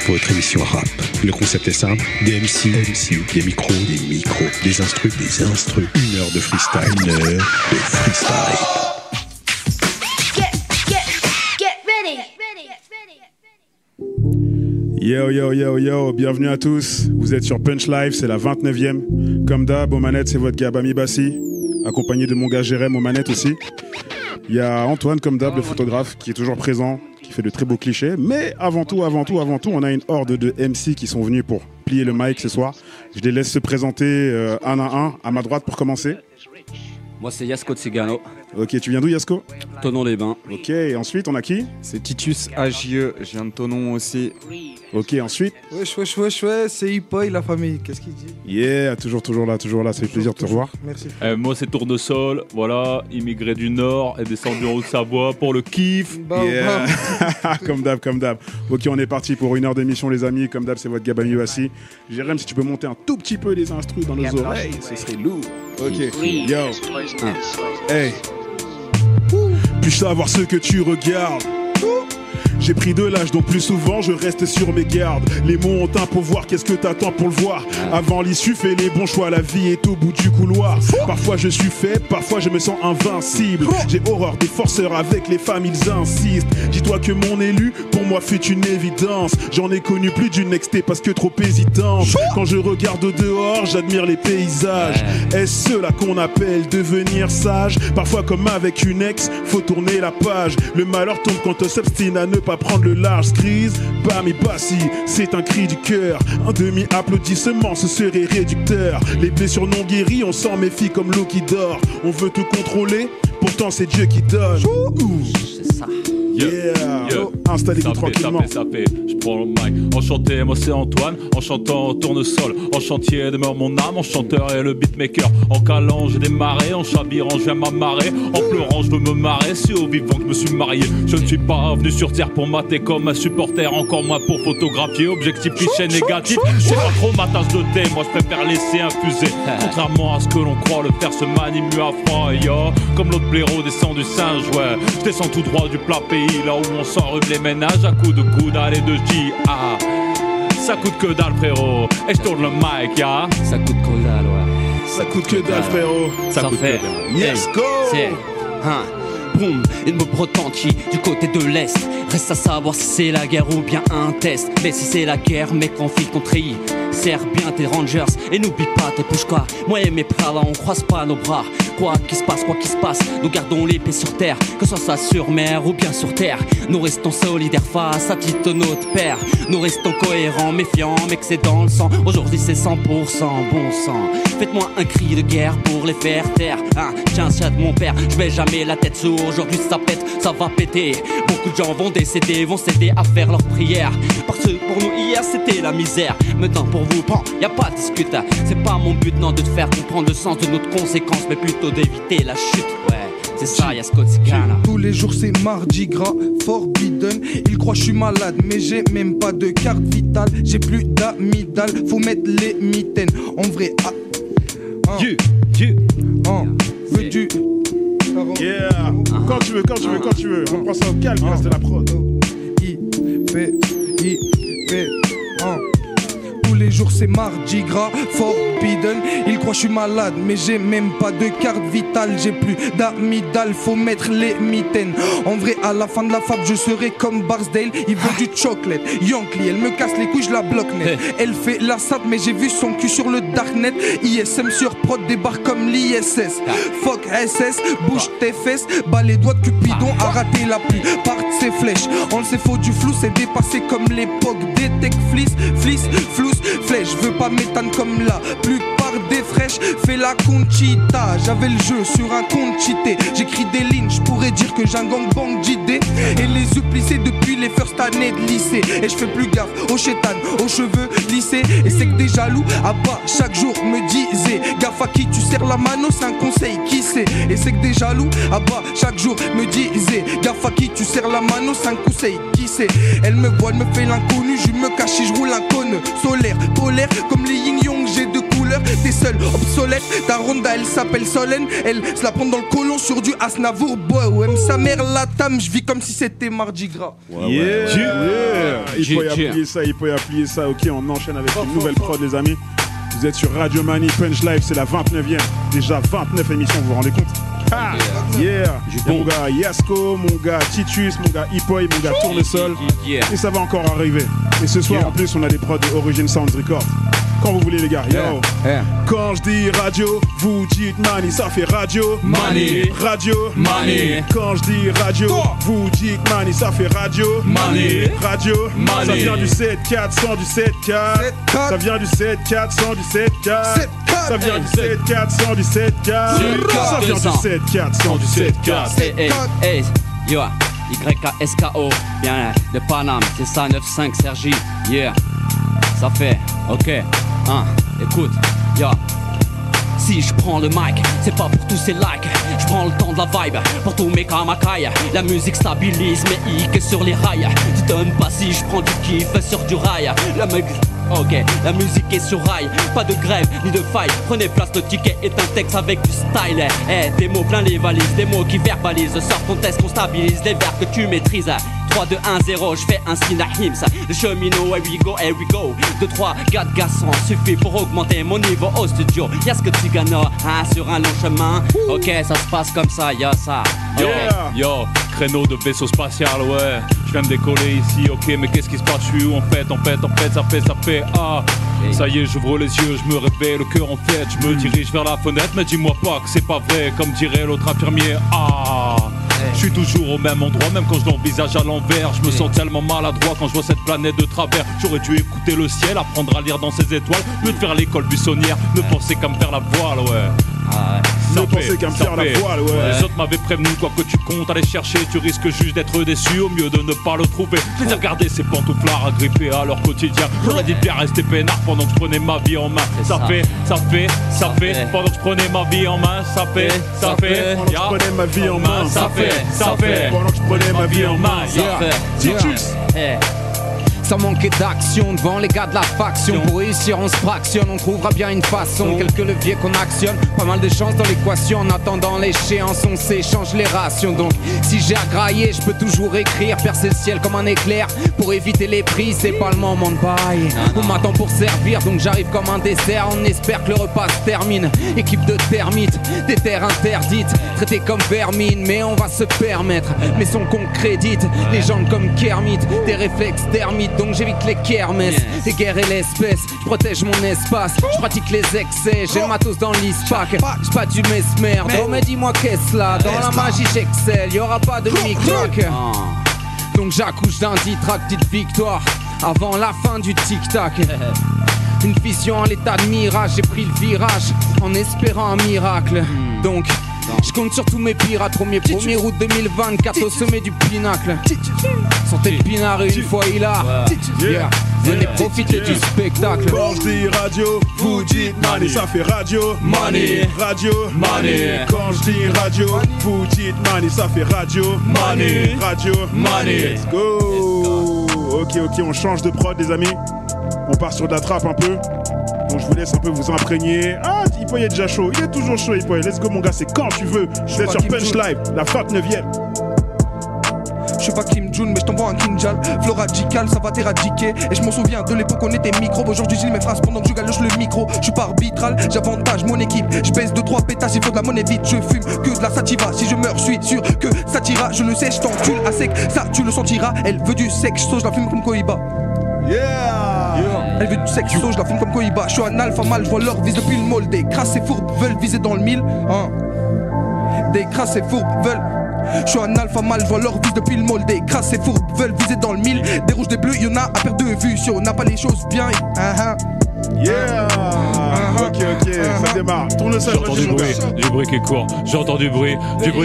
votre émission rap. Le concept est simple, des MC, des micros, des instrus, 1 heure de freestyle, Get ready. Yo, bienvenue à tous. Vous êtes sur Punch Live, c'est la 29e. Comme d'hab, aux manettes, c'est votre gars Bami Bassi, accompagné de mon gars Jérém aux manettes aussi. Il y a Antoine, comme d'hab, le photographe, qui est toujours présent, qui fait de très beaux clichés. Mais avant tout, on a une horde de MC qui sont venus pour plier le mic ce soir. Je les laisse se présenter un à un, à ma droite pour commencer. Moi c'est Yasko Tsigano. Ok, tu viens d'où, Yasko? Thonon-les-Bains. Ok, et ensuite on a qui? C'est Titus AJE, je viens de Thonon aussi. Ok, ensuite? Wesh, c'est Hip-Boy, la famille, qu'est-ce qu'il dit? Yeah, toujours là, ça fait plaisir de te revoir. Merci. Moi c'est Tournesol, voilà, immigré du Nord et descendu en Haute-Savoie pour le kiff. Yeah. Comme d'hab. Ok, on est parti pour 1 heure d'émission les amis, comme d'hab c'est votre Gabami Bassi. Jérém, si tu peux monter un tout petit peu les instrus dans nos oreilles, ce serait lourd. Ok, yo. Hey. Puis-je savoir ce que tu regardes? J'ai pris de l'âge donc plus souvent je reste sur mes gardes. Les mots ont un pouvoir, qu'est-ce que t'attends pour le voir? Avant l'issue, fais les bons choix, la vie est au bout du couloir. Parfois je suis faible, parfois je me sens invincible. J'ai horreur des forceurs, avec les femmes ils insistent. Dis-toi que mon élu, pour moi fut une évidence. J'en ai connu plus d'une ex-té parce que trop hésitante. Quand je regarde au dehors, j'admire les paysages. Est-ce cela qu'on appelle devenir sage? Parfois comme avec une ex, faut tourner la page. Le malheur tombe quand on s'obstine à ne pas prendre le large. Crise, Bami Bassi, c'est un cri du cœur. Un demi-applaudissement, ce serait réducteur. Les blessures non guéries, on s'en méfie comme l'eau qui dort. On veut tout contrôler, pourtant c'est Dieu qui donne. C'est ça. Yeah. Installez-vous tranquillement. Sapé, je prends le mic. Enchanté, moi c'est Antoine. En chantant, tournesol. En chantier demeure mon âme. En chanteur et le beatmaker. En calant, j'ai démarré. En chavirant, je viens m'amarrer. En pleurant, je veux me marrer. Si au vivant que je me suis marié. Je ne suis pas venu sur terre pour mater comme un supporter. Encore moins pour photographier. Objectif cliché négatif. C'est pas trop ma tasse de thé. Moi je préfère laisser infuser. Contrairement à ce que l'on croit, le faire se manie mieux à froid. Yo, comme l'autre blaireau descend du singe. Ouais, je descends tout droit du plat pays. Là où on s'enrhume les ménages à coups de coude, allez de J.A. Ça coûte que dalle frérot. Et je tourne le mic, ya. Ça coûte que dalle, ouais. Ça coûte que dalle frérot. Ça coûte fait. que dalle. Yes, go. C'est boum, une me retentit du côté de l'Est. Reste à savoir si c'est la guerre ou bien un test. Mais si c'est la guerre, mec, on file ton treillis. Serre bien tes Rangers et n'oublie pas tes Pushka. Moi et mes plats là, on croise pas nos bras. Quoi qu'il se passe, nous gardons les pieds sur terre. Que ce soit ça sur mer ou bien sur terre. Nous restons solidaires face à titre notre père. Nous restons cohérents, méfiants, mec c'est dans le sang. Aujourd'hui c'est 100% bon sang. Faites-moi un cri de guerre pour les faire taire. Tiens, chat de mon père, je mets jamais la tête sous. Aujourd'hui ça pète, ça va péter. Beaucoup de gens vont décéder, vont s'aider à faire leurs prières. Parce que pour nous hier c'était la misère. Maintenant pour vous, bon, y a pas de discute. C'est pas mon but non de te faire comprendre le sens de notre conséquence, mais plutôt d'éviter la chute. Ouais, c'est ça, y'a Scott Tsigano. Tous les jours c'est mardi gras, forbidden. Ils croient que je suis malade, mais j'ai même pas de carte vitale. J'ai plus d'amygdale, faut mettre les mitaines. En vrai, veux du. Yeah. Quand tu veux. On prend ça au calme, il reste de la prod. Tous les jours c'est mardi gras, forbidden. Ils croient que je suis malade, mais j'ai même pas de carte vitale. J'ai plus d'amygdale, faut mettre les mitaines. En vrai, à la fin de la fable, je serai comme Barsdale. Il veut du chocolate, Yankee, elle me casse les couilles, je la bloque net. Elle fait la sape, mais j'ai vu son cul sur le darknet. ISM sur prod débarque comme l'ISS. Fuck SS, bouge tes fesses. Bas les doigts de Cupidon, a raté la pluie. Part ses flèches, on le sait, faut du flou. C'est dépassé comme l'époque des tech fliss, flous, flèche. Je veux pas m'étendre comme la plupart des fraîches. Fais la Conchita, j'avais le jeu sur un compte cheaté. J'écris des lignes, je pourrais dire que j'ai un gangbang d'idées. Et les yeux plissés depuis les first années de lycée. Et je fais plus gaffe aux chétanes, aux cheveux lissés. Et c'est que des jaloux, à bas chaque jour me disaient gaffe à qui tu serres la mano, c'est un conseil, qui sait. Et c'est que des jaloux, à bas chaque jour me disaient gaffe à qui tu serres la mano, c'est un conseil, qui sait. Elle me voit, elle me fait l'inconnu, je me cache et je roule un cône solaire, polaire, comme les yin-yang, j'ai deux couleurs. T'es seul, obsolète. Ta ronda elle s'appelle Solène, elle se la prend dans le colon sur du Asnavour. Boy, ouais, sa mère la tame, je vis comme si c'était Mardi Gras. Il faut y appuyer ça, il faut y appuyer ça. Ok, on enchaîne avec une nouvelle prod, les amis. Vous êtes sur Radio Mani Punch Live, c'est la 29e. Déjà 29 émissions, vous vous rendez compte? Ah, mon gars Yasko, mon gars Titus, mon gars Hipoy, mon gars Tournesol. Et ça va encore arriver. Et ce soir, en plus, on a des prods de Origin Sounds Records. Quand vous voulez, les gars. Yo. Quand je dis radio, vous dites Mani, ça fait radio. Mani. Radio. Mani. Quand je dis radio, vous dites Mani, ça fait radio. Mani. Radio. Mani. Ça vient du 7-400 du 7-4. Ça vient du 7-400 du 7-4. Ça vient du 7-400 du 7-4. Ça vient du 7-400 du 7-4. Hey, yo, YKSKO, bien de Paname, c'est ça, 9-5 Sergi, yeah, ça fait, ok, écoute, yo. Si je prends le mic, c'est pas pour tous ces likes. Je prends le temps de la vibe pour tous mes kamakaïs. La musique stabilise mes hicks sur les rails. Tu donnes pas si je prends du kiff sur du rail. La musique est sur rail. Pas de grève ni de faille. Prenez place, le ticket est un texte avec du style. Des mots plein les valises, des mots qui verbalisent. Sors ton test qu'on stabilise les vers que tu maîtrises. 3, 2, 1, 0, je fais un signe à Hims. Le cheminot, here we go 2, 3, 4 garçons, suffit pour augmenter mon niveau au studio. Y'a ce que tu gagnes sur un long chemin. Ok, ça se passe comme ça, y'a ça. Yo, créneau de vaisseau spatial, ouais. Je viens de décoller ici, ok, mais qu'est-ce qui se passe? Je suis où en fait, ça fait, ça y est, j'ouvre les yeux, je me réveille, le cœur en fête. Je me dirige vers la fenêtre, mais dis-moi pas que c'est pas vrai, comme dirait l'autre infirmier. Je suis toujours au même endroit, même quand je l'envisage à l'envers. Je me sens tellement maladroit quand je vois cette planète de travers. J'aurais dû écouter le ciel, apprendre à lire dans ses étoiles, mieux de faire l'école buissonnière, ne penser qu'à me faire la voile, ouais. Ne penser qu'à me faire la voile, ouais. Les autres m'avaient prévenu, quoi que tu comptes aller chercher, tu risques juste d'être déçu, au mieux de ne pas le trouver. Je les ai regardés, ces pantouflards agrippés à leur quotidien. J'aurais dit bien rester peinard pendant que je prenais ma vie en main. Ça fait, pendant que je prenais ma vie en main. Ça fait, pendant que je prenais ma vie en main. Ça fait, pendant que je prenais ma vie en main. Titus. Sans manquer d'action devant les gars de la faction. Pour réussir on se fractionne, on trouvera bien une façon. Quelques leviers qu'on actionne, pas mal de chances dans l'équation. En attendant l'échéance, on s'échange les rations. Donc si j'ai à grailler, je peux toujours écrire, percer le ciel comme un éclair. Pour éviter les prix, c'est pas le moment de bailler. On m'attend pour servir, donc j'arrive comme un dessert. On espère que le repas se termine. Équipe de termites, des terres interdites, traitées comme vermine, mais on va se permettre. Mais son qu'on crédite, les gens comme Kermit, des réflexes termites. Donc j'évite les kermesses, les guerres et l'espèce. Je protège mon espace, je pratique les excès. J'ai le matos dans l'ISPAC, j'ai pas du mesmer. Oh mais dis-moi qu'est-ce là, dans la magie j'excelle. Y'aura pas de micmac. Donc j'accouche d'un titre, petite victoire avant la fin du tic-tac. Une vision à l'état de mirage, j'ai pris le virage en espérant un miracle. Donc je compte sur tous mes pirates, 1er août 2024 au sommet du pinacle. Sentez le pinard une fois il a. Venez profiter du spectacle. Quand je dis radio, vous dites Mani, ça fait radio. Mani. Radio. Mani. Quand je dis radio, vous dites Mani, ça fait radio. Mani. Radio. Mani. Let's go. Ok, on change de prod les amis. On part sur de la trappe un peu. Donc je vous laisse un peu vous imprégner. Ah, Hipoy est déjà chaud. Il est toujours chaud, Hipoy. Let's go, mon gars, c'est quand tu veux. Je vais sur Punch Live, la 29e. Je suis pas Kim Jong, mais je t'envoie un Kinjal. Flow radical, ça va t'éradiquer. Et je m'en souviens de l'époque, on était micro. Aujourd'hui, je lis mes phrases pendant que je galoche le micro. Je suis pas arbitral, j'avantage mon équipe. Je pèse 2-3 pétasses, il faut de la monnaie vite. Je fume que de la sativa. Si je meurs, je suis sûr que ça t'ira. Je le sais, je t'encule à sec. Ça, tu le sentiras. Elle veut du sexe, je la fume comme Koiba. Elle veut du sexe, je la fume comme Koiba. Je suis un alpha mâle, je vois leur vise depuis le mold. Des crasses et fourbes veulent viser dans le mille. Des crasses et fourbes veulent. Je suis un alpha mâle, je vois leur vise depuis le mold. Des crasses et fourbes veulent viser dans le mille. Des rouges, des bleus, y'en a à perte de vue. Si on n'a pas les choses bien, Ok, ça démarre. Tourne ça. J'entends du bruit qui court. J'entends du bruit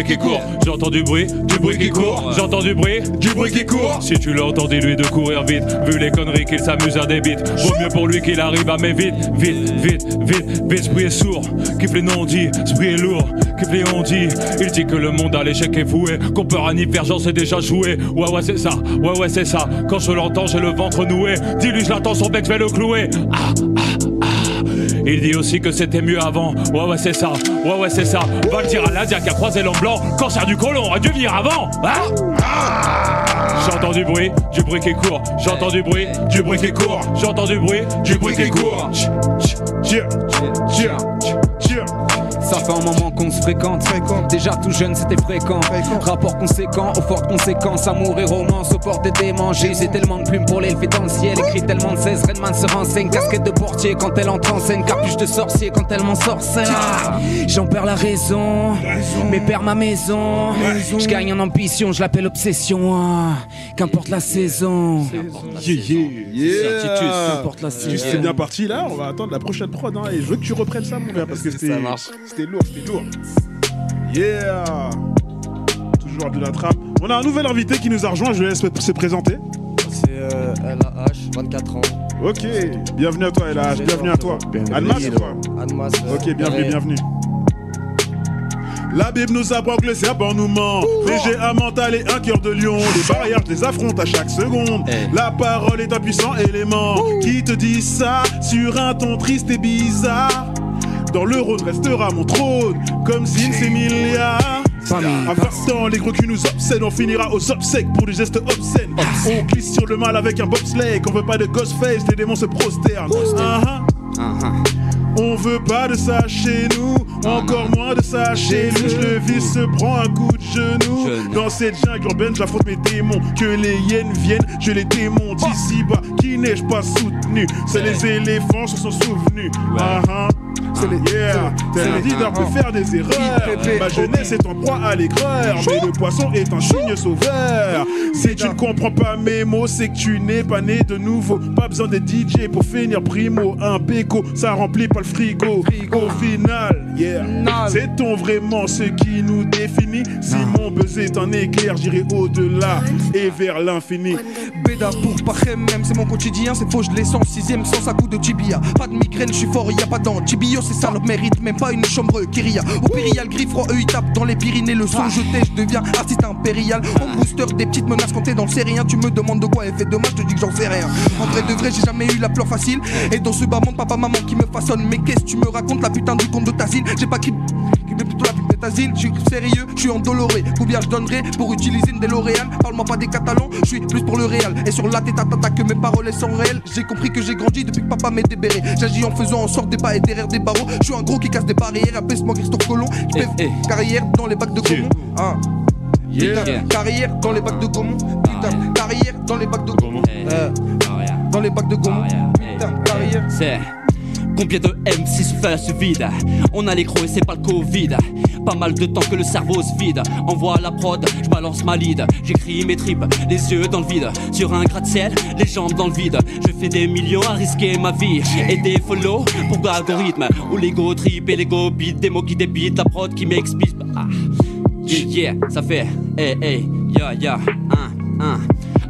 qui court. J'entends du bruit qui court. J'entends du bruit qui court. Si tu l'entends, dis-lui de courir vite. Vu les conneries qu'il s'amuse à des bits. Vaut mieux pour lui qu'il arrive à mais vite. Ce bruit est sourd. Kiffe les non-dits. Ce bruit est lourd. Kiffe les on-dits. Il dit que le monde à l'échec est voué. Qu'on peut rien y faire, j'en sais déjà joué. Ouais, c'est ça. Ouais, c'est ça. Quand je l'entends, j'ai le ventre noué. Dis-lui, je l'attends, son bec, je vais le clouer. Il dit aussi que c'était mieux avant. Ouais c'est ça, ouais c'est ça. Va le dire à l'Asia qui a croisé l'homme blanc. Cancer du côlon, aurait dû venir avant. J'entends du bruit qui court. J'entends du bruit qui court. J'entends du bruit qui court. Ça fait un moment qu'on se fréquente. Déjà tout jeune c'était fréquent. Rapport conséquent aux fortes conséquences. Amour et romance au port des démons. J'ai usé tellement de plumes pour l'élever dans le ciel. Écrit tellement de 16, Redman se renseigne. Casquette de portier quand elle entre en scène. Capuche de sorcier quand elle m'en sorcelle. J'en perds la raison, mais perds ma maison. Je gagne en ambition, je l'appelle obsession. Qu'importe la saison. Qu'importe la saison. C'est bien parti là, on va attendre la prochaine prod et je veux que tu reprennes ça mon gars parce que c'était lourd. Yeah. Toujours de la trappe. On a un nouvel invité qui nous a rejoint, je vais laisse se présenter. C'est LAH, 24 ans. Ok, bienvenue à toi LAH, bienvenue à toi. Almas ou quoi? Almas. Ok, bienvenue. La Bible nous apprend que le serpent nous ment. Mais j'ai un mental et un cœur de lion. Les barrières, je les affronte à chaque seconde. La parole est un puissant élément. Qui te dit ça sur un ton triste et bizarre? Dans le Rhône restera mon trône, comme Zine c'est milliards. Avertant les gros qui nous obsèdent, on finira aux obsèques pour des gestes obscènes. On glisse sur le mal avec un bobsleigh, qu'on veut pas de Ghostface, les démons se prosternent. On veut pas de ça chez nous, encore moins de ça chez nous. Le vice se prend un coup de genou. Dans cette jungle urbaine, j'affronte mes démons. Que les hyènes viennent, je les démonte. Ici-bas, qui n'ai-je pas soutenu? C'est les éléphants se sont souvenus. C'est les leaders peuvent faire des erreurs. Ma jeunesse est en proie à l'aigreur, mais le poisson est un signe sauveur. Si tu ne comprends pas mes mots, c'est que tu n'es pas né de nouveau. Pas besoin d'être DJ pour finir primo. Un béco, ça remplit pas le frigo. Au final, c'est-on vraiment ce qui nous définit? Si mon buzz est un éclair, j'irai au-delà et vers l'infini. Béda pour Pachem, même c'est mon quotidien. C'est faux, je l'ai sans 6ème sens à coup de tibia. Pas de migraine, je suis fort, y a pas dents. Tibio, c'est ça leur mérite, même pas une chambre Kyria. Au pire, y'a le griffe froid, eux ils tapent dans les Pyrénées. Le son jeté, je deviens artiste impérial. En booster, des petites menaces quand t'es dans le sérien. Tu me demandes de quoi effet dommage, je te dis que j'en sais rien. En vrai de vrai, j'ai jamais eu la pleure facile. Et dans ce bas monde, papa, maman qui me façonne. Mais qu'est-ce que tu me racontes, la putain du conte de Tazine? J'ai pas crié plutôt la pub de Tazine. Je suis sérieux, je suis endoloré. Combien je donnerais pour utiliser une DeLorean? Parle-moi pas des Catalans, je suis plus pour le réel. Et sur la tête à que mes paroles sont réelles. J'ai compris que j'ai grandi depuis que papa m'est débéré. J'agis en faisant en sorte des pas et derrière des barreaux. Je suis un gros qui casse des barrières, abaisse-moi Christophe Colomb. Je fais carrière dans les bacs de Gaumont. Carrière dans les bacs de Gaumont. Putain, carrière dans les bacs de Gaumont. Dans les bacs de Gaumont. Putain, carrière. C'est combien de MC soufflent ce vide? On a les crocs et c'est pas le Covid. Pas mal de temps que le cerveau se vide. Envoie la prod, je balance ma lead. J'écris mes tripes, les yeux dans le vide. Sur un gratte-ciel, les jambes dans le vide. Je fais des millions à risquer ma vie. Et des follow pour l'algorithme. Ou l'ego trip et l'ego beat. Des mots qui débitent, la prod qui m'explique. Ça fait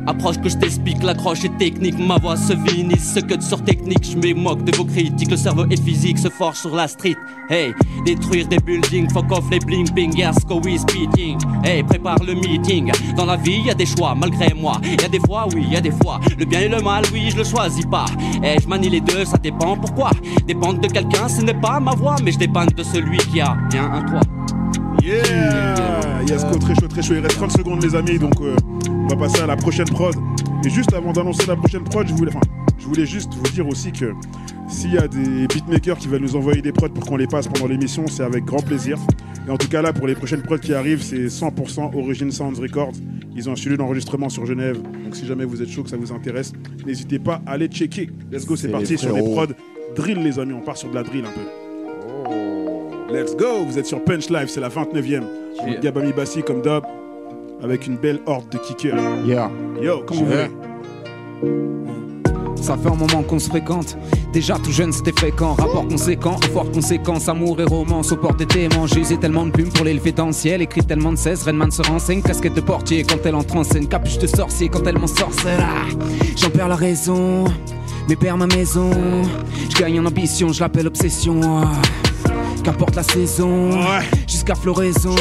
Approche que je t'explique, l'accroche est technique. Ma voix se vinisse, ce que sur technique. Je me moque de vos critiques, le cerveau est physique, se forge sur la street. Hey, détruire des buildings, fuck off les bling bling, yes, go we speaking. Hey, prépare le meeting. Dans la vie, y a des choix, malgré moi. Y a des fois, oui, y a des fois. Le bien et le mal, oui, je le choisis pas. Hey, je manie les deux, ça dépend pourquoi. Dépendre de quelqu'un, ce n'est pas ma voix, mais je dépends de celui qui a bien un toit. Yes, très chaud. Il reste 30 secondes, les amis, donc on va passer à la prochaine prod. Et juste avant d'annoncer la prochaine prod, je voulais juste vous dire aussi que s'il y a des beatmakers qui veulent nous envoyer des prods pour qu'on les passe pendant l'émission, c'est avec grand plaisir. Et en tout cas, là, pour les prochaines prods qui arrivent, c'est 100% Origin Sounds Records. Ils ont un studio d'enregistrement sur Genève. Donc si jamais vous êtes chaud, que ça vous intéresse, n'hésitez pas à aller checker. Let's go, c'est parti sur les prods. Drill, les amis, on part sur de la drill un peu. Let's go, vous êtes sur Punch Live, c'est la 29e. Gabami Bassi comme d'hab, avec une belle horde de kickers. Yo, comme vous voulez. Ça fait un moment qu'on se fréquente. Déjà tout jeune c'était fréquent. Rapport conséquent, aux fortes conséquences. Amour et romance au port des démons. J'ai usé tellement de plumes pour l'élever dans le ciel. Écrit tellement de 16, Redman se renseigne. Casquette de portier quand elle entre en scène. Capuche de sorcier quand elle m'en sorcelle. J'en perds la raison, mais perds ma maison. Je gagne en ambition, je l'appelle obsession. qu'importe la saison, jusqu'à floraison.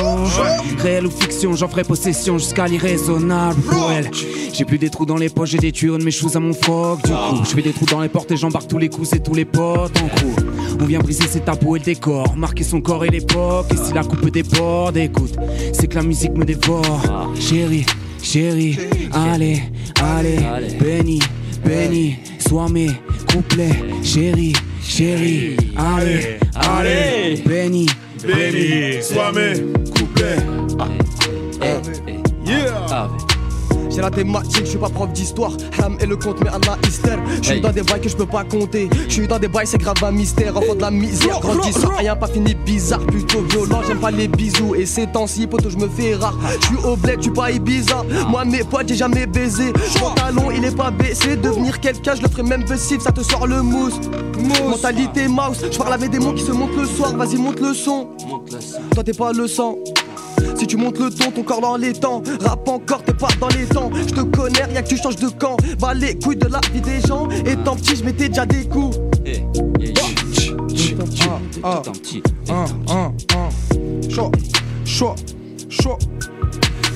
Réel ou fiction, j'en ferai possession jusqu'à l'irraisonnable. Pour elle, j'ai plus des trous dans les poches, j'ai des tuyaux de mes choses à mon froc. Du coup, je fais des trous dans les portes et j'embarque tous les coups et tous les potes en crew. On vient briser ses tabous et le décor, marquer son corps et l'époque. Et si la coupe déborde, écoute, c'est que la musique me dévore. Chérie, chérie, allez, allez, béni, béni, sois mes couplets. Chérie, chérie, allez, allez, béni, béni, sois mes couplets. Yeah. J'ai la thématique, je suis pas prof d'histoire. Ham et le compte, mais Allah hystère. Je suis dans des bails que je peux pas compter. Je suis dans des bails, c'est grave un mystère. Enfant de la misère, grandissant, rien pas fini, bizarre, plutôt violent. J'aime pas les bisous et ces temps-ci, poto, je me fais rare. Je suis au bled, je suis pas Ibiza. Moi, mes potes, j'ai jamais baisé. Mon talon, il est pas baissé. Devenir quelqu'un, je le ferai même possible, ça te sort le mousse. Mentalité mouse, je parle avec des mots qui se montent le soir. Vas-y, monte le son. Toi, t'es pas le sang. Si tu montes le ton corps dans les temps. Rap encore, t'es pas dans les temps. Je te connais, rien que tu changes de camp. Bah les couilles de la vie des gens. Étant petit, je mettais déjà des coups. Chaud.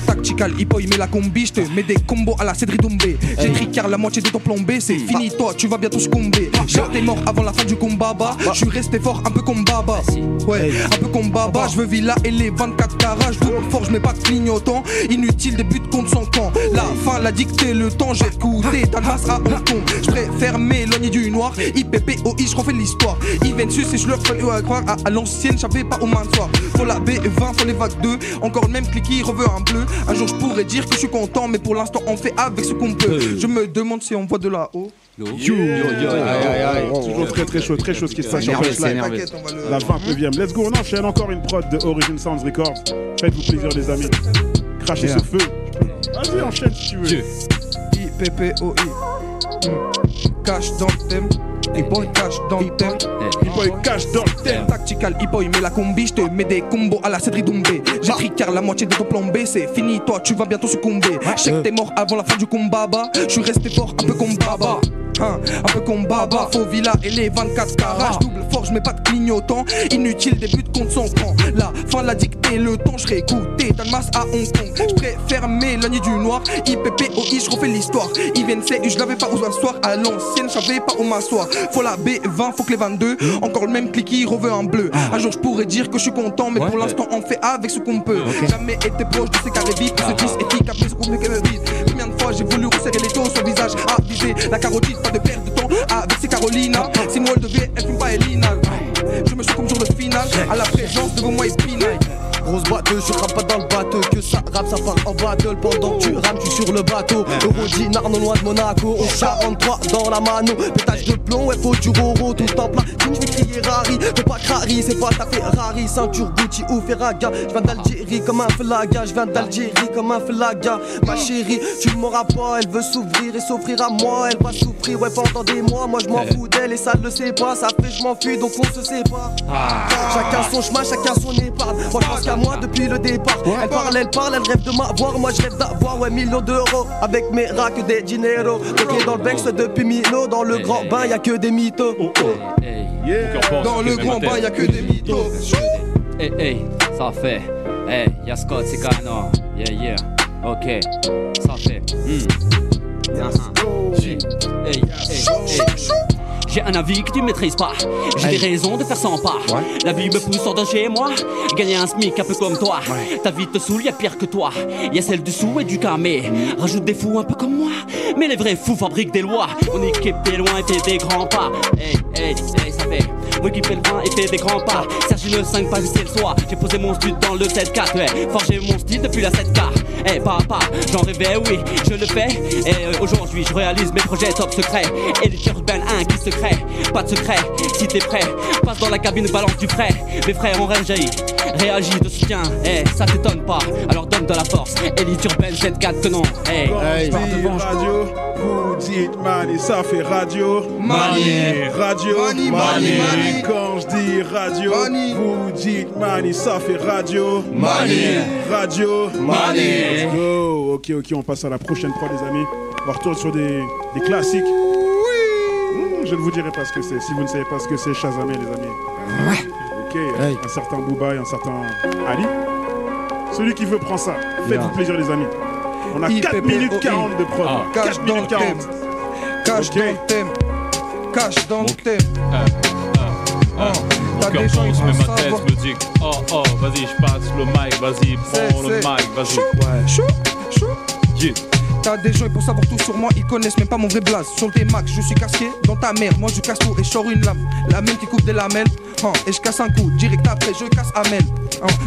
Tactical, hip-hop, il met la combi, je te mets des combos à la Cédric Doumbé. J'écris car la moitié de ton plombé, c'est fini, toi, tu vas bientôt succomber. J'étais mort avant la fin du combat, je suis resté fort, un peu comme Baba. Ouais, un peu comme Baba, je veux villa et les 24 carats, je double fort, je mets pas de clignotant. Inutile des buts contre son camp. La fin l'a dicté, le temps, j'ai écouté ta masse à Hong Kong. Je préfère m'éloigner du noir, IPPOI, je refais l'histoire. Ils viennent sus et je leur fais croire à l'ancienne, j'avais pas au soir. Faut la B20, faut les vagues 2, encore le même cliquis, reveux en bleu. Un jour je pourrais dire que je suis content, mais pour l'instant on fait avec ce qu'on peut. Je me demande si on voit de là-haut. Toujours très chaud ce qui se passe sur Flashlight. La 29ème. Let's go, on enchaîne encore une prod de Origin Sounds Records. Faites-vous plaisir les amis. Crachez ce feu. Vas-y, enchaîne si tu veux. IPPOI. Cash dans le thème. Hip-boy cash dans le thème. Hip-boy cash dans le thème. Tactical hip-boy, mais la combi, je te mets des combos à la Cédric Doumbé. J'ai pris car la moitié de ton plan B, c'est fini, toi, tu vas bientôt succomber. Je sais que t'es mort avant la fin du combat, je suis resté fort, un peu comme Baba. Un peu comme Baba, faux villa et les 24 carats. Double fort, je mets pas de clignotant. Inutile des buts contre son camp. La fin l'a dicté, le temps, je réécouté dans le masse à Hong Kong. Je préfère m'éloigner du noir. IPPOI, je refais l'histoire. Ils viennent, c'est, je l'avais pas aux soir. À l'ancienne, j'avais pas où m'asseoir. Faut la B20, faut que les 22. Encore le même cliquis, reveux en bleu. Un jour, je pourrais dire que je suis content, mais pour l'instant, on fait avec ce qu'on peut. Jamais été proche de ces carrés vides. Ce fils éthique, après ce qu'on met qu'elle vide. Combien de fois j'ai voulu resserrer les taux, son visage avisé. La carotide, pas de perte de temps avec ces Carolina. Sinon elle devait être une paellina. Je me suis comme jour de finale à la présence de vos mois épinal. Grosse batteuse, je rappe pas dans le bateau. Que ça rappe, ça part en battle. Pendant que tu rames, tu sur le bateau. Eurodinar, non loin de Monaco. On 43 dans la mano. Pétage de plomb, ouais, faut du roro. Tout en plein, je vais crier Rari. Fais pas crari, c'est pas ta Ferrari. Ceinture Gucci ou Ferraga. Je viens d'Algérie comme un flaga. Je viens d'Algérie comme un flaga. Ma chérie, tu m'auras pas. Elle veut s'ouvrir et s'offrir à moi. Elle va souffrir, ouais, pendant des mois. Moi, je m'en fous d'elle et ça le sait pas. Ça fait, je m'enfuis, donc on se sépare. Chacun son chemin, chacun son épargne. Moi, je pense qu'à moi depuis le départ. Elle parle, elle rêve de m'avoir. Moi je rêve d'avoir, ouais, millions d'euros. Avec mes racks des dinero. Bloqué dans le Banks depuis Milo. Dans le grand bain, y'a que des mythos. Dans le grand bain, y'a que des mythos. Hey, ça fait. Hey, y'a Scott, c'est Gano. Yeah. Ok, ça fait. Hey. J'ai un avis que tu maîtrises pas. J'ai des raisons de faire 100 pas. La vie me pousse hors de chez moi. Gagner un SMIC un peu comme toi. Ta vie te saoule, y'a pire que toi. Y'a celle du sou et du camé. Rajoute des fous un peu comme moi. Mais les vrais fous fabriquent des lois. On équipe est loin et fait des grands pas. Hey, ça fait. On équipe est loin et fait des grands pas. Serge ne 5 pas jusqu'à le soir. J'ai posé mon stud dans le 7-4. Ouais. Forgé mon style depuis la 7K. Hey papa, j'en rêvais, oui, je le fais. Et aujourd'hui, je réalise mes projets top secrets. Et les urbaines 1 qui se crée. Pas de secret, si t'es prêt, passe dans la cabine, balance du frais. Mes frères ont réagi, réagis de soutien. Ça t'étonne pas, alors donne de la force. Élite urbaine, 7-4 que non. Radio, vous dites mani, ça fait radio. Mani, radio, mani. Quand je dis radio, vous dites mani, ça fait radio. Mani, radio, mani. Let's go. Ok, on passe à la prochaine prod les amis. On va retourner sur des classiques. Je ne vous dirai pas ce que c'est. Si vous ne savez pas ce que c'est, Shazamé les amis. Ok, un certain Booba et un certain Ali. Celui qui veut prend ça. Faites-vous plaisir les amis. On a 4 minutes 40 de preuve. 4 minutes 40. Cache dans le thème. Cache dans le thème. Mon cœur pense, mais ma tête me dit oh, vas-y, je passe le mic, vas-y, prends le mic, vas-y. Chaud. Yeah. T'as des gens pour savoir tout sur moi, ils connaissent même pas mon vrai blaze. Sur le T-Max, je suis casqué dans ta mère. Moi je casse tout et je sors une lame. La même qui coupe des lamelles. Et je casse un coup, direct après, je casse Amel.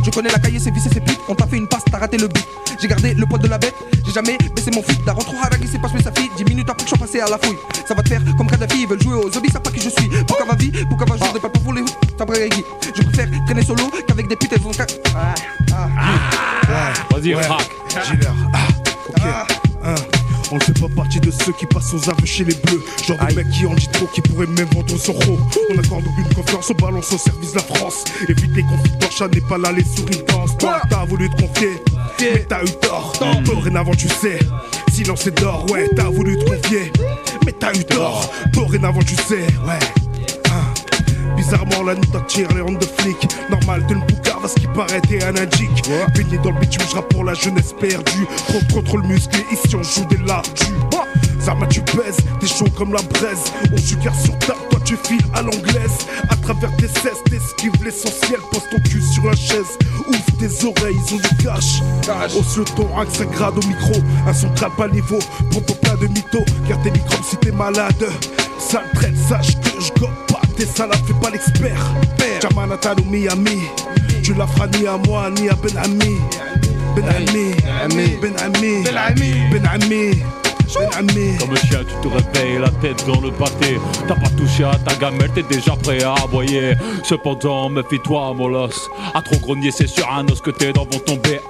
Je connais la cahier, c'est vissé, c'est pute. On t'a fait une passe, t'as raté le but. J'ai gardé le poil de la bête, j'ai jamais baissé mon feed. Daron trop haragui, c'est pas jouer sa fille. 10 minutes après que je suis passé à la fouille. Ça va te faire comme Kadhafi, ils veulent jouer aux zombies, savent pas qui je suis. Pourquoi ma vie, pourquoi ma journée, pas pour les t'as brégui. Je préfère traîner solo qu'avec des putes, elles vont Vas-y, crack. On ne fait pas partie de ceux qui passent aux aveux chez les bleus. Genre de mecs qui en dit trop, qui pourraient même vendre son ro. On accorde aucune confiance, on balance au service de la France. Évite les confidences, chat n'est pas là, les souris dansent. Toi, t'as voulu te confier, mais t'as eu tort. Dorénavant, tu sais, silence et d'or, ouais, t'as voulu te confier, mais t'as eu tort. Dorénavant, tu sais, ouais. Bizarrement la nuit t'attire les rondes de flics. Normal de le boucard, ce qui paraît t'es un indique. Baigné dans le bitume, je rappe pour la jeunesse perdue. Trop de contrôle musclé, ici on joue des lardus. Zarma tu pèses, t'es chaud comme la braise. On sucre sur table, toi tu files à l'anglaise. À travers tes cesses, t'esquives l'essentiel. Pose ton cul sur la chaise, ouvre tes oreilles, ils ont du cash. Hausse le ton, un que ça grade au micro. Un son trappe à niveau, pour ton plein de mythos. Garde tes microbes si t'es malade. Sale traite, sache que je gobe pas tes salades, fais pas l'expert. Jamanatan ou Miami, tu la feras ni à moi ni à Ben Ami. Ben Ami. Comme chien, tu te réveilles la tête dans le pâté. T'as pas touché à ta gamelle, t'es déjà prêt à aboyer. Cependant, méfie-toi, molosse. À trop grogner, c'est sur un os que tes dents vont tomber.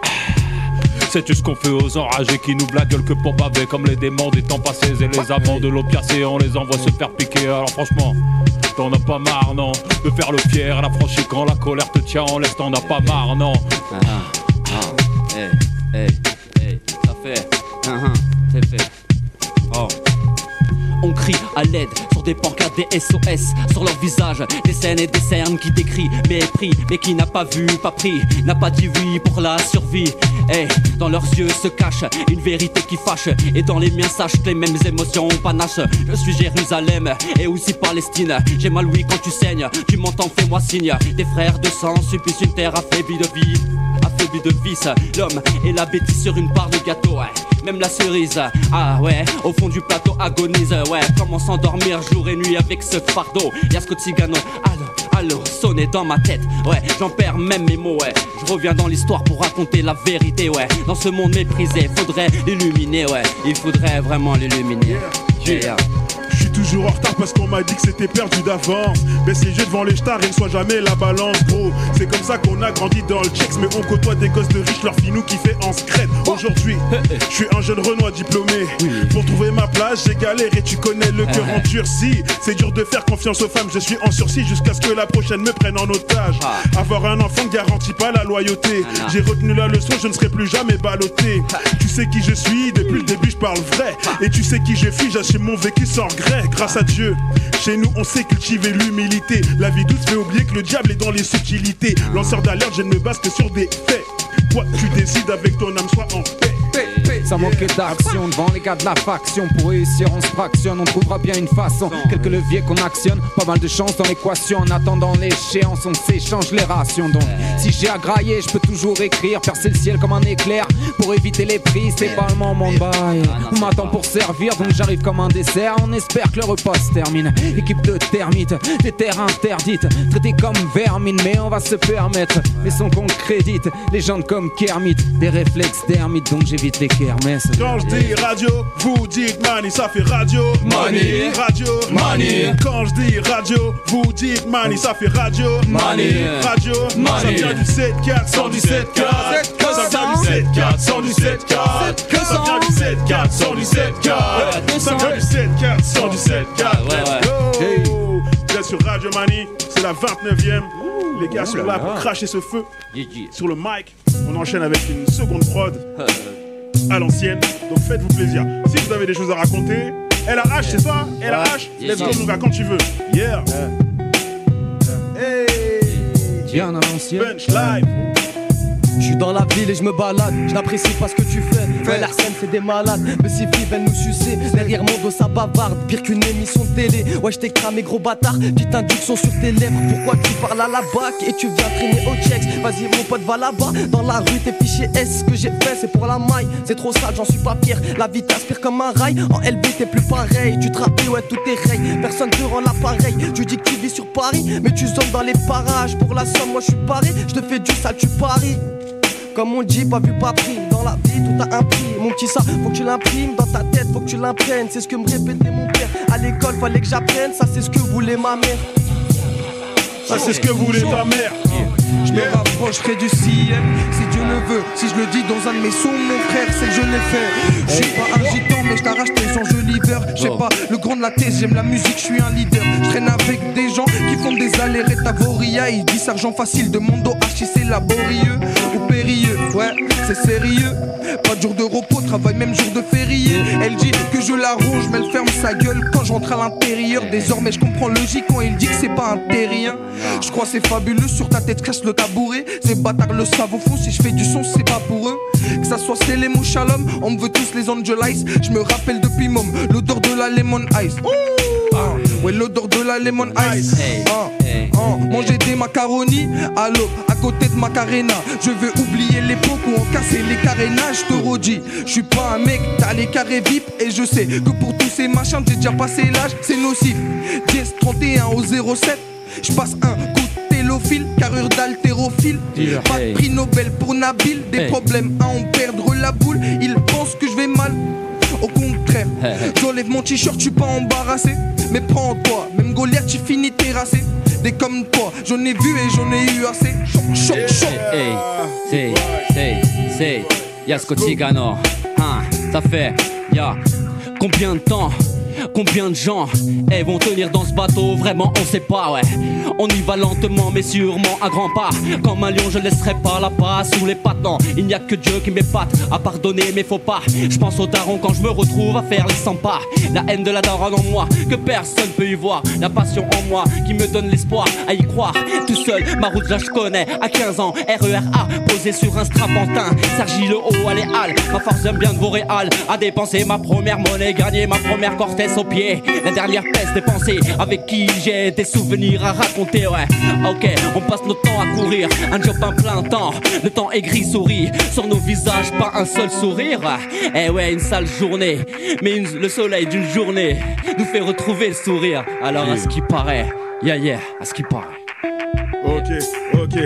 Sais-tu ce qu'on fait aux enragés qui nous la gueule que pour baver comme les démons des temps passés et les amants de l'opiacé, on les envoie se faire piquer. Alors franchement, t'en as pas marre, non, de faire le fier à la franchise quand la colère te tient en laisse, t'en as pas marre, non. Ça fait, c'est fait. On crie à l'aide sur des pancartes, des SOS sur leur visage, des scènes et des cernes qui décrient mépris, mais qui n'a pas vu, pas pris, n'a pas dit oui pour la survie. Dans leurs yeux se cache une vérité qui fâche, et dans les miens sache les mêmes émotions panache. Je suis Jérusalem et aussi Palestine. J'ai mal oui quand tu saignes, tu m'entends, fais-moi signe. Des frères de sang subissent une terre affaiblie de vie, affaiblie de vice. L'homme et la bêtise sur une part de gâteau, même la cerise, au fond du plateau agonise, comment s'endormir jour et nuit avec ce fardeau. Y'a Scott Cigano, allô, sonner dans ma tête, j'en perds même mes mots, je reviens dans l'histoire pour raconter la vérité, dans ce monde méprisé, faudrait l'illuminer, il faudrait vraiment l'illuminer. Je suis toujours en retard parce qu'on m'a dit que c'était perdu d'avance. Baisse les yeux devant les stars et ne sois jamais la balance, gros. C'est comme ça qu'on a grandi dans le checks, mais on côtoie des gosses de riches, leur finou qui fait en secret. Aujourd'hui, je suis un jeune Renoir diplômé. Pour trouver ma place, j'ai galéré, tu connais le cœur endurci. C'est dur de faire confiance aux femmes, je suis en sursis jusqu'à ce que la prochaine me prenne en otage. Avoir un enfant ne garantit pas la loyauté. J'ai retenu la leçon, je ne serai plus jamais ballotté. Tu sais qui je suis, depuis le début je parle vrai. Et tu sais qui je suis, j'assume mon vécu sans regret. Grâce à Dieu, chez nous on sait cultiver l'humilité. La vie douce fait oublier que le diable est dans les subtilités. Lanceur d'alerte, je ne me base que sur des faits. Toi tu décides avec ton âme, sois en paix. Ça manquait d'action devant les gars de la faction. Pour réussir on se fractionne, on trouvera bien une façon. Quelques leviers qu'on actionne, pas mal de chance dans l'équation. En attendant l'échéance, on s'échange les rations. Donc si j'ai à grailler, je peux toujours écrire, percer le ciel comme un éclair. Pour éviter les prix, c'est pas le moment de bail. On m'attend pour servir, donc j'arrive comme un dessert. On espère que le repas se termine. Équipe de termites, des terres interdites, traités comme vermine, mais on va se permettre. Les sons qu'on crédite, les gens comme Kermit, des réflexes d'ermite, donc j'évite les kermesses. Quand je dis radio, vous dites money, ça fait radio. Money, radio, money. Quand je dis radio, vous dites money, ça fait radio. Money, radio, money. Ça vient du 7-4, 117-4. Ça vient du 7-4, 117-4. Ça vient du 7-4, 117-4. Ça vient du 7-4, 117-4. Vous êtes sur Radio Money, c'est la 29e. Les gars sont là pour cracher ce feu sur le mic. On enchaîne avec une seconde prod à l'ancienne, donc faites-vous plaisir. Si vous avez des choses à raconter, LRH, c'est ça? LRH, let's go mon gars, quand tu veux. Yeah. Hey, Bien à l'ancienne. Bench live. Je suis dans la ville et je me balade, je n'apprécie pas ce que tu fais. Ouais, la scène c'est des malades, mais ces filles viennent nous sucer. Derrière mon dos ça bavarde, pire qu'une émission de télé. Ouais, je t'ai cramé gros bâtard, petite induction sur tes lèvres. Pourquoi tu parles à la bac et tu viens traîner au checks? Vas-y mon pote va là-bas, dans la rue tes fichiers S. Ce que j'ai fait c'est pour la maille, c'est trop sale, j'en suis pas fier. La vie t'aspire comme un rail, en LB t'es plus pareil. Tu te rappelles, ouais tout est raye, personne te rend l'appareil. Tu dis que tu vis sur Paris, mais tu zones dans les parages. Pour la somme moi je suis paré, je te fais du sale, tu paries. Comme on dit, pas vu, pas pris. Dans la vie, tout a un prix. Mon petit ça, faut que tu l'imprimes. Dans ta tête, faut que tu l'imprègnes. C'est ce que me répétait mon père. À l'école, fallait que j'apprenne. Ça, c'est ce que voulait ma mère. Ça, c'est ce que voulait ta mère. Je me rapprocherai du ciel, si Dieu le veut. Si je le dis dans un de mes sons, mon frère, c'est que je l'ai fait. Je suis pas un gitan, mais je t'arrache tes enjoliveurs. Je sais pas, le grand de la thèse, j'aime la musique, je suis un leader. Je traîne avec des gens qui font des allers et Tavoria. Ils disent argent facile, demande au H si c'est laborieux ou périlleux. Ouais, c'est sérieux. Pas de jour de repos, travail même jour de férié. Elle dit que je la ronge, mais elle ferme sa gueule quand je rentre à l'intérieur. Désormais, je comprends logique quand il dit que c'est pas un terrien. Je crois c'est fabuleux, sur ta tête cache le tabouret. Ces bâtards le savent au fond, si je fais du son c'est pas pour eux. Que ça soit Célém ou Shalom, on me veut tous les Angelize. Je me rappelle depuis môme, l'odeur de la lemon ice. Ouais, l'odeur de la lemon ice. Manger des macaronis à l'eau, à côté de Macarena. Je veux oublier l'époque où on cassait les carénages. Je te redis, je suis pas un mec, t'as les carrés VIP. Et je sais que pour tous ces machins, j'ai déjà passé l'âge, c'est nocif. 10, 31 au 07, je passe un coup de télophile, carrure d'haltérophile. Pas de prix Nobel pour Nabil, des problèmes à en perdre la boule. Ils pensent que je vais mal, au contraire. J'enlève mon t-shirt, je suis pas embarrassé. Mais prends-toi, même Goliath, tu finis terrassé. Des comme toi, j'en ai vu et j'en ai eu assez. Choc, choc, choc. C'est y'a Scotty Ganor. Ça fait, y'a combien de temps? Combien de gens vont tenir dans ce bateau? Vraiment on sait pas, ouais. On y va lentement mais sûrement à grands pas. Comme un lion je laisserai pas la passe sous les pattes. Non, il n'y a que Dieu qui m'épate à pardonner mes faux pas. Je pense au daron quand je me retrouve à faire les 100 pas. La haine de la daronne en moi que personne peut y voir. La passion en moi qui me donne l'espoir à y croire. Tout seul, ma route là je connais. À 15 ans, RERA posé sur un strapontin. Sergi le haut à les halles. Ma force aime bien de vos réals. À dépenser ma première monnaie, gagner ma première Cortez au pied. La dernière peste dépensée, avec qui j'ai des souvenirs à raconter, ouais. Ok, on passe notre temps à courir, un job en plein temps. Le temps est gris, sourit, sur nos visages pas un seul sourire. Eh ouais, une sale journée, mais le soleil d'une journée nous fait retrouver le sourire. Alors à ce qui paraît, à ce qui paraît. Ok.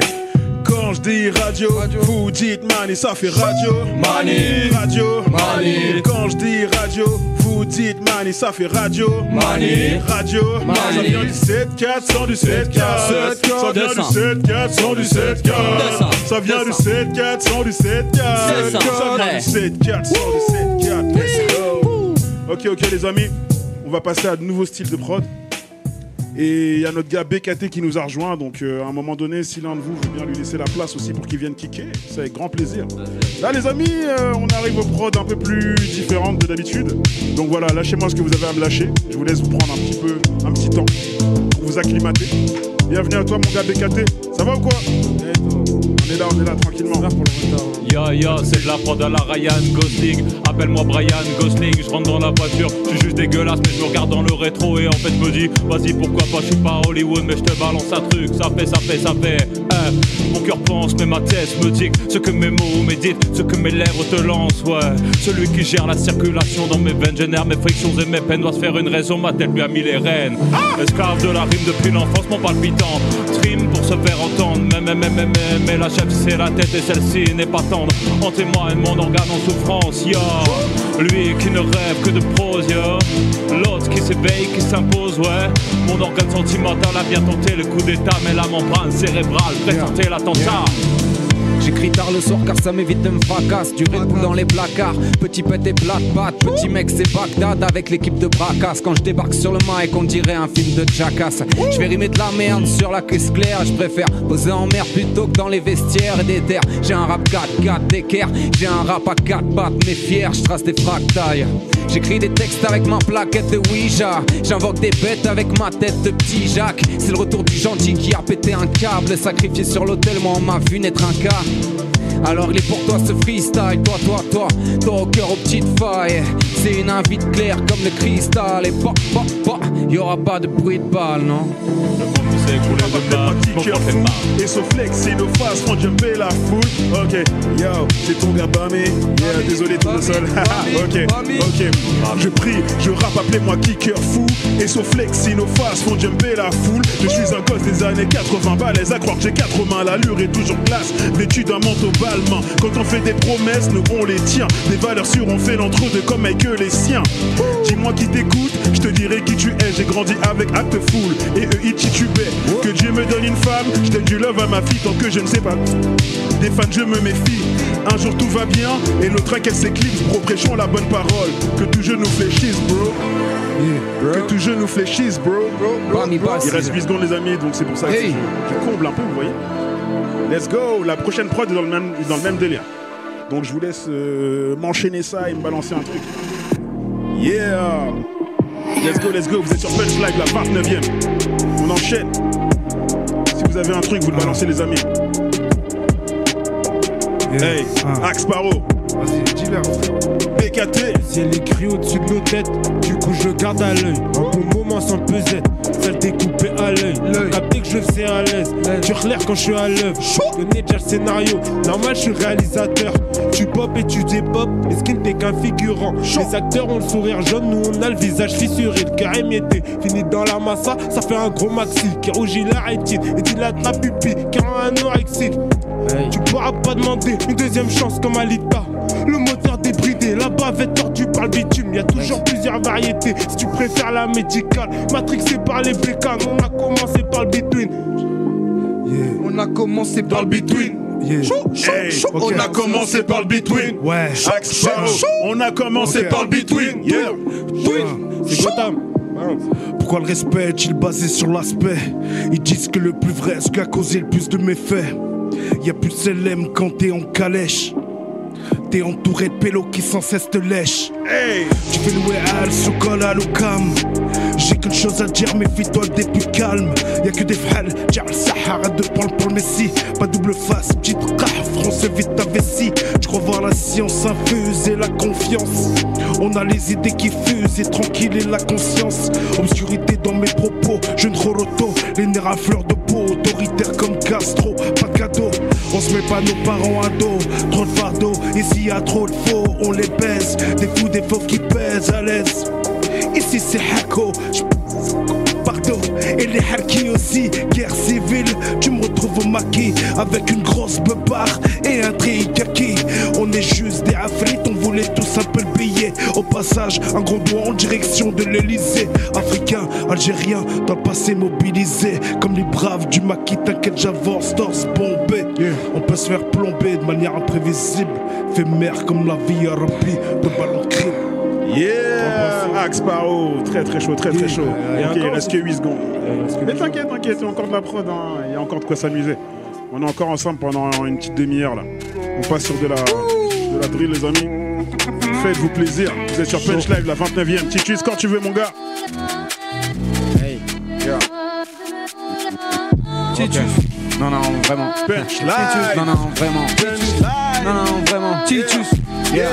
Quand je dis radio, vous dites mani, ça fait radio. Mani, radio, mani. Quand je dis radio, vous dites mani, ça fait radio. Mani, radio, mani. Ça vient du 7-4, du 7-4. Ça vient du 7-4, du 7-4. Ça vient du 7-4, du 7-4. Ça vient du 7-4, du 7-4. Let's go. Ok les amis, on va passer à de nouveaux styles de prod. Et il y a notre gars BKT qui nous a rejoint, donc à un moment donné, si l'un de vous veut bien lui laisser la place aussi pour qu'il vienne kicker, c'est avec grand plaisir. Là les amis, on arrive aux prods un peu plus différentes de d'habitude. Donc voilà, lâchez-moi ce que vous avez à me lâcher. Je vous laisse vous prendre un petit temps pour vous acclimater. Bienvenue à toi mon gars BKT, ça va ou quoi? On est là tranquillement. Là pour le retard. Ya, c'est de la prod à la Ryan Gosling. Appelle-moi Brian Gosling, je rentre dans la voiture, je suis juste dégueulasse, mais je me regarde dans le rétro et en fait je me dis, vas-y pourquoi pas, je suis pas Hollywood, mais je te balance un truc, ça fait. Mon cœur pense, mais ma tête me dicte ce que mes mots méditent, ce que mes lèvres te lancent, ouais. Celui qui gère la circulation dans mes veines, génère mes frictions et mes peines, doit se faire une raison, ma tête lui a mis les rênes. Esclave de la rime depuis l'enfance, mon palpitant, trim pour se faire entendre, mais la chef c'est la tête et celle-ci n'est pas tendre. En témoigne mon organe en souffrance, ya. Lui qui ne rêve que de prose, ya. L'autre qui s'éveille, qui s'impose, ouais. Mon organe sentimental a bien tenté le coup d'état, mais la membrane cérébrale pressentait l'attentat. J'écris tard le soir car ça m'évite de me fracasser. Du Red Bull dans les placards, petit pète et plat de patte. Petit mec c'est Bagdad avec l'équipe de Bracas. Quand je débarque sur le mic on dirait un film de Jackass. Je vais rimer de la merde sur la caisse claire. Je préfère poser en mer plutôt que dans les vestiaires et des terres. J'ai un rap 4-4 d'équerre, j'ai un rap à 4 pattes mais fier. Je trace des fractailles J'écris des textes avec ma plaquette de Ouija. J'invoque des bêtes avec ma tête de petit Jacques. C'est le retour du gentil qui a pété un câble. Sacrifié sur l'autel, moi on m'a vu naître un cas. Alors il est pour toi ce freestyle. Toi au cœur aux petites failles. C'est une invite claire comme le cristal. Et y'aura pas de bruit de balle, non? Et ce flex, c'est nos faces font jumper la foule. Ok, yo, c'est ton gars Bamé. Yeah, désolé tout le sol. Ok. Je prie, je rappe, appelez-moi kicker fou. Et ce flex, c'est nos faces font jumper la foule. Je suis un gosse des années 80, balèze à croire que j'ai 4 mains. L'allure est toujours classe, vêtu d'un manteau balmain. Quand on fait des promesses, nous on les tient. Des valeurs sûres, on fait l'entre-deux comme avec les siens. Dis-moi qui t'écoute, je te dirai qui tu es. J'ai grandi avec Acte Full et EITubais. Que Dieu me donne une femme, je donne du love à ma fille tant que je ne sais pas. Des fans je me méfie, un jour tout va bien et l'autre qu'elle s'éclipse. Bro, prêchons la bonne parole, que tout jeu nous fléchisse bro. Que tout jeu nous fléchisse bro. Il reste 8 secondes les amis, donc c'est pour ça que je comble un peu, vous voyez. Let's go, la prochaine prod est dans le même délire. Donc je vous laisse m'enchaîner ça et me balancer un truc. Yeah. Let's go, vous êtes sur Punch Live, la 29e. On enchaîne. Si vous avez un truc, vous le balancez les amis. Hey, Axe Paro. Vas-y, dis-leur. PKT. C'est écrit au-dessus de nos têtes, du coup je le garde à l'œil. Un bon moment sans pesette, celle découpée à l'œil. Capté que je faisais à l'aise, tu relèves quand je suis à l'œuvre. Je connais déjà le scénario, normal je suis réalisateur. Tu pop et tu dépop, mais ce qui n'était qu'un figurant. Les acteurs ont le sourire jaune, nous on a le visage fissuré. Le cœur émietté, fini dans la massa, ça fait un gros maxi. Qui rougit la rétine et dilate la pupille, car un anorexique. Tu pourras pas demander une deuxième chance comme Alita. Le moteur débridé, la bavette tordue par le bitume. Y'a toujours plusieurs variétés, si tu préfères la médicale. Matrixé par les bécanes, on a commencé par le between. On a commencé par le between. On a commencé par le between. Ouais. Axe Paro. On a commencé par le between. Yeah. C'est Gotham. Pourquoi le respect est-il basé sur l'aspect? Ils disent que le plus vrai, ce qui a causé le plus de méfaits. Y'a plus de CLM quand t'es en calèche. T'es entouré de pélos qui sans cesse te lèchent. Hey. Tu fais louer Al, Sokol, Alokam. J'ai qu'une chose à dire, méfie-toi des plus calmes. Y'a que des frêles, Djar le Sahara de prendre pour le Messi. Pas double face, petite raf, français vite ta vessie. Tu crois voir la science infuse et la confiance. On a les idées qui fusent et tranquille et la conscience. Obscurité dans mes propos, je ne roloto. Les nerfs à fleur de peau, autoritaire comme Castro. Pas de cadeau, on se met pas nos parents à dos. Trop de fardeau, ici y'a trop de faux, on les baise. Des fous, des faux qui pèsent à l'aise. Ici c'est Hako, pardon, et les Harki aussi, guerre civile. Tu me retrouves au maquis avec une grosse beubare et un triakki. On est juste des afrites, on voulait tous un peu le billet. Au passage, un gros doigt en direction de l'Elysée. Africain, algérien, dans le passé mobilisé. Comme les braves du maquis, t'inquiète j'avance, torse bombé. On peut se faire plomber de manière imprévisible. Éphémère comme la vie a rempli de ballons de crime. Yeah, Axe Paro, très chaud, très chaud. Ok, il reste que 8 secondes. Mais t'inquiète, il y a encore de la prod, hein. Il y a encore de quoi s'amuser. On est encore ensemble pendant une petite demi-heure là. On passe sur de la drill les amis. Faites-vous plaisir. Vous êtes sur Punch Live, la 29e. Titus, quand tu veux mon gars. Hey. Yeah. Titus. Non, vraiment. Punch Live. Non, vraiment. Punch Live. Non, vraiment. Titus. Yeah.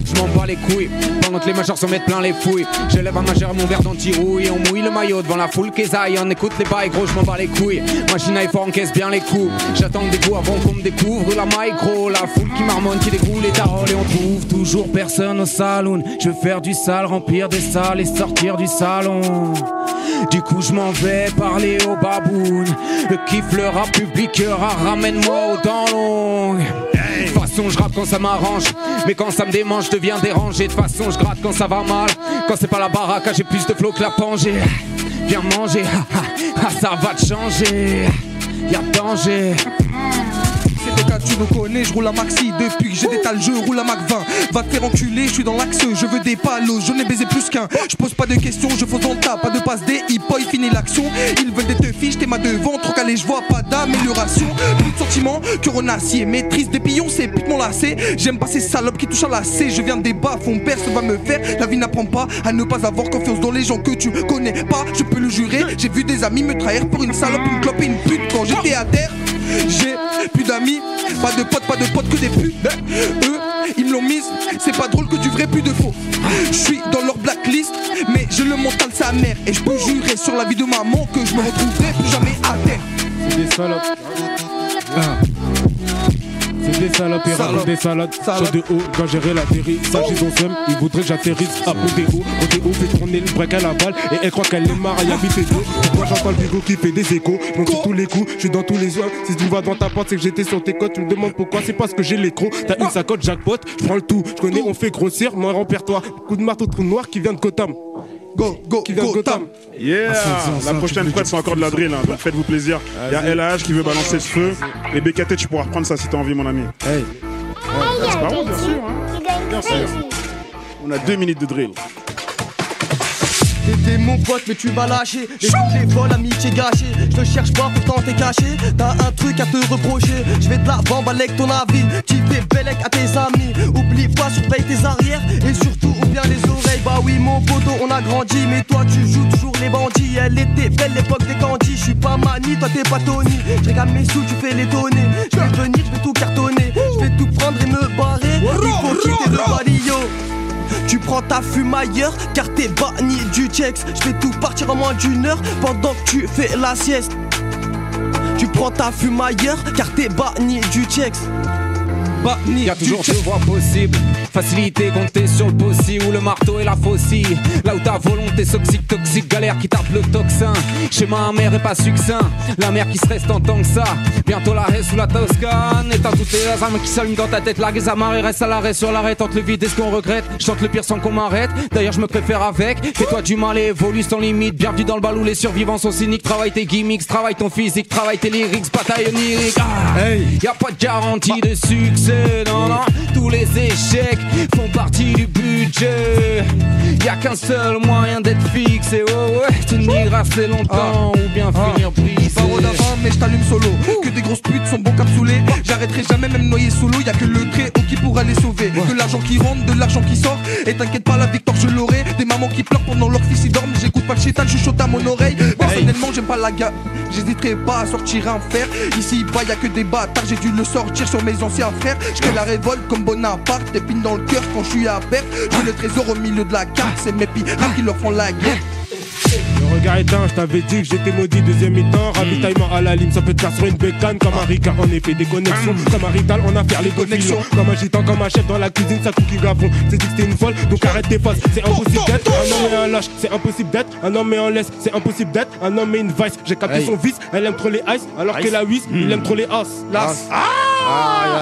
Je m'en bats les couilles, pendant que les majors s'en mettent plein les fouilles. Je lève un majeur, mon verre d'anti-rouille. On mouille le maillot devant la foule qu'esaille. On écoute les bails gros, je m'en bats les couilles. Machine à effort, encaisse bien les coups. J'attends des coups avant qu'on me découvre la maille gros. La foule qui marmonne, qui dégoule les taroles. Et on trouve toujours personne au saloon. Je veux faire du sale, remplir des salles et sortir du salon. Du coup je m'en vais parler aux babounes. Le kiff, le rap public, ramène-moi aux dents longues. De toute façon je rappe quand ça m'arrange, mais quand ça me démange je deviens dérangé. De toute façon je gratte quand ça va mal. Quand c'est pas la baraque, j'ai plus de flow que la pangée. Viens manger, ça va te changer. Y'a danger. C'est des cas tu nous connais, je roule à maxi. Depuis que j'ai des tales, je roule à Mac 20. Va te faire enculer, je suis dans l'axe, je veux des palos. Je n'ai baisé plus qu'un, je pose pas de questions. Je fonce dans le tas, pas de passe des hip-hop, fini l'action. Ils veulent des teufs, j't'ai ma devant. Trop calé, je vois pas d'amélioration. Plus de sentiments bâtiment, cœur en acier. Maîtrise des pions, c'est pute mon lacet. J'aime pas ces salopes qui touchent à la C. Je viens des bas, font père, ça va me faire. La vie n'apprend pas à ne pas avoir confiance dans les gens que tu connais pas. Je peux le jurer, j'ai vu des amis me trahir pour une salope, une clope et une pute. Quand j'étais à terre, j'ai plus d'amis, pas de potes que des putes. Eux, ils me l'ont mise, c'est pas drôle que du vrai plus de faux. Je suis dans leur blacklist, mais je le mental sa mère. Et je peux jurer sur la vie de maman que je me retrouverai plus jamais à terre. C'est des salopes. C'est des salopes, ils racontent des salades. Sur de haut, quand gérer l'atterrissage, ils ont seum, ils voudraient que j'atterrisse à Rodéo. Rodéo fait tourner le break à la balle et elle croit qu'elle est marre à y habiter d'eau. Moi j'entends le bigot qui fait des échos. Donc sur tous les coups, je suis dans tous les soins. Si tu vas dans ta porte, c'est que j'étais sur tes côtes. Tu me demandes pourquoi, c'est parce que j'ai l'écro. T'as une sacoche jackpot, je prends le tout. Je connais, on fait grossir, moi rempère-toi. Coup de marteau trou noir qui vient de Gotham. Qui vient de Gotham. Yeah, la prochaine prête c'est encore de la drill, hein, donc faites-vous plaisir. Il y a LH qui veut balancer ce feu. Et BKT, tu pourras reprendre ça si t'as envie, mon ami. Hey. C'est pas bon, bien sûr. Bien sûr. On a 2 minutes de drill. T'étais mon pote mais tu m'as lâché. Les vols, amitié gâchée. Je te cherche pas pourtant t'es caché. T'as un truc à te reprocher. Je vais te la vendre avec ton avis. Tu fais bellec à tes amis. Oublie pas, surveille tes arrières. Et surtout ouvre bien les oreilles. Bah oui mon poteau on a grandi. Mais toi tu joues toujours les bandits. Elle était belle l'époque des candies. Je suis pas Mani, toi t'es pas Tony. Je regarde mes sous, tu fais l'étonner. Je vais venir, je vais tout cartonner. Je vais tout prendre et me barrer. Il faut quitter le balio. Tu prends ta fume ailleurs car t'es banni du checks. Je vais tout partir en moins d'une heure pendant que tu fais la sieste. Tu prends ta fume ailleurs car t'es banni du checks. Y'a toujours deux voies possibles. Facilité, compter sur le possi ou le marteau et la faucille. Là où ta volonté toxique, galère qui tape le toxin. Schéma amer et pas succinct. La mer qui se reste en tant que ça. Bientôt l'arrêt sous la Toscane. Et t'as toutes les âmes qui s'allument dans ta tête. Largue les amarres et reste à l'arrêt sur l'arrêt. Tente le vide, est-ce qu'on regrette? Je tente le pire sans qu'on m'arrête. D'ailleurs je me préfère avec. Fais-toi du mal et évolue sans limite. Bienvenue dans le bal où les survivants sont cyniques. Travaille tes gimmicks, travaille ton physique, travaille tes lyrics, bataille onirique. Y'a pas de garantie de succès. Non, non, tous les échecs font partie du budget. Y'a qu'un seul moyen d'être fixé. Oh ouais, tenir assez longtemps ou bien finir brisé. Paro d'avant mais je t'allume solo. Que des grosses putes sont bon capsulées. J'arrêterai jamais même noyé sous l'eau. Y'a que le très haut qui pourra les sauver. De l'argent qui rentre, de l'argent qui sort. Et t'inquiète pas, la victoire je l'aurai. Des mamans qui pleurent pendant leur fils y dorment. J'écoute pas le chétan, je chuchote à mon oreille. Personnellement j'aime pas la gare. J'hésiterai pas à sortir un fer. Ici bah y'a que des bâtards. J'ai dû le sortir sur mes anciens frères. J'fais la révolte comme Bonaparte. T'épines dans le cœur quand je suis à perte. J'ai le trésor au milieu de la carte. C'est mes pirates qui leur font la guerre. Le regard éteint, je t'avais dit que j'étais maudit. Deuxième mi-temps, ravitaillement à la lime. Ça peut te faire sur une bécane comme un Ricard. En effet, des connexions comme un Rital, on a fait les connexions. Comme un gitan, comme un chef dans la cuisine, ça cookie gavon. C'est dit que t'es une folle, donc arrête tes faces. C'est impossible d'être un homme et un lâche. C'est impossible d'être un homme et un laisse. C'est impossible d'être un homme et une vice. J'ai capté son vice, elle aime trop les ice. Alors que la Wiss, il aime trop les as.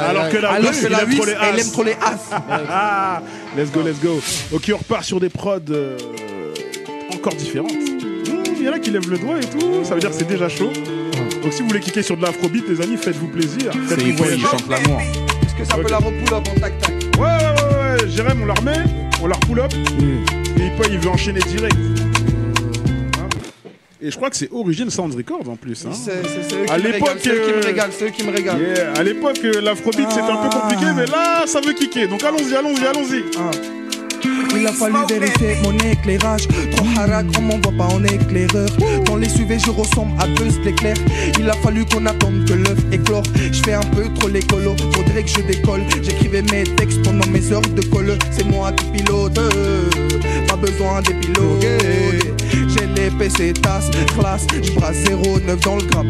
Alors que la Wiss, elle aime trop les as. Let's go. Ok, on repart sur des prods encore différentes. Il y en a qui lèvent le doigt et tout, ça veut dire que c'est déjà chaud. Donc si vous voulez kicker sur de l'afrobeat, les amis, faites-vous plaisir. C'est Ipoy qui chante l'amour. Est-ce que ça peut la repull up en tac-tac? Ouais, Jérém, on la remet, on la repull up. Et Ipoy, il veut enchaîner direct. Et je crois que c'est Origin Sound Records en plus. Hein. C'est eux qui me régalent. Yeah, à l'époque, l'afrobeat c'était un peu compliqué, mais là, ça veut kicker. Donc allons-y. Il a fallu vérifier mon éclairage. Trop harac, on m'envoie pas en éclaireur. Dans les SUV, je ressemble à Buzz l'éclair. Il a fallu qu'on attende que l'œuf éclore. Je fais un peu trop l'écolo, faudrait que je décolle. J'écrivais mes textes pendant mes heures de colle. C'est moi qui pilote, pas besoin des pilotes. J'ai les PC tasse, classe, j'brasse 0,9 dans le grappe.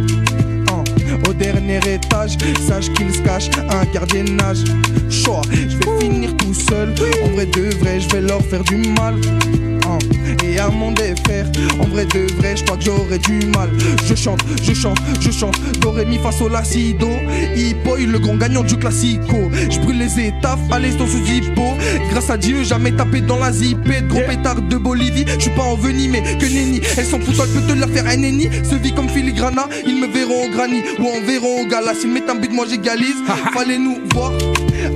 Au dernier étage, sache qu'il se cache un gardiennage. Choix, je vais finir tout seul. En vrai de vrai, je vais leur faire du mal. Et à mon défaire, en vrai de vrai, je crois que j'aurais du mal. Je chante, do, ré, mi, fa, sol, la, si, do. Ipoy, le grand gagnant du classico. Je brûle les étapes, à l'instant sous hippo. Grâce à Dieu, jamais tapé dans la zipette. Gros pétard de Bolivie, je suis pas envenimé que nenni. Elles s'en foutent, elle peut te la faire un nenni. Se vit comme filigrana, ils me verront au granit ou en verront au gala. S'ils mettent un but, moi j'égalise. Fallait nous voir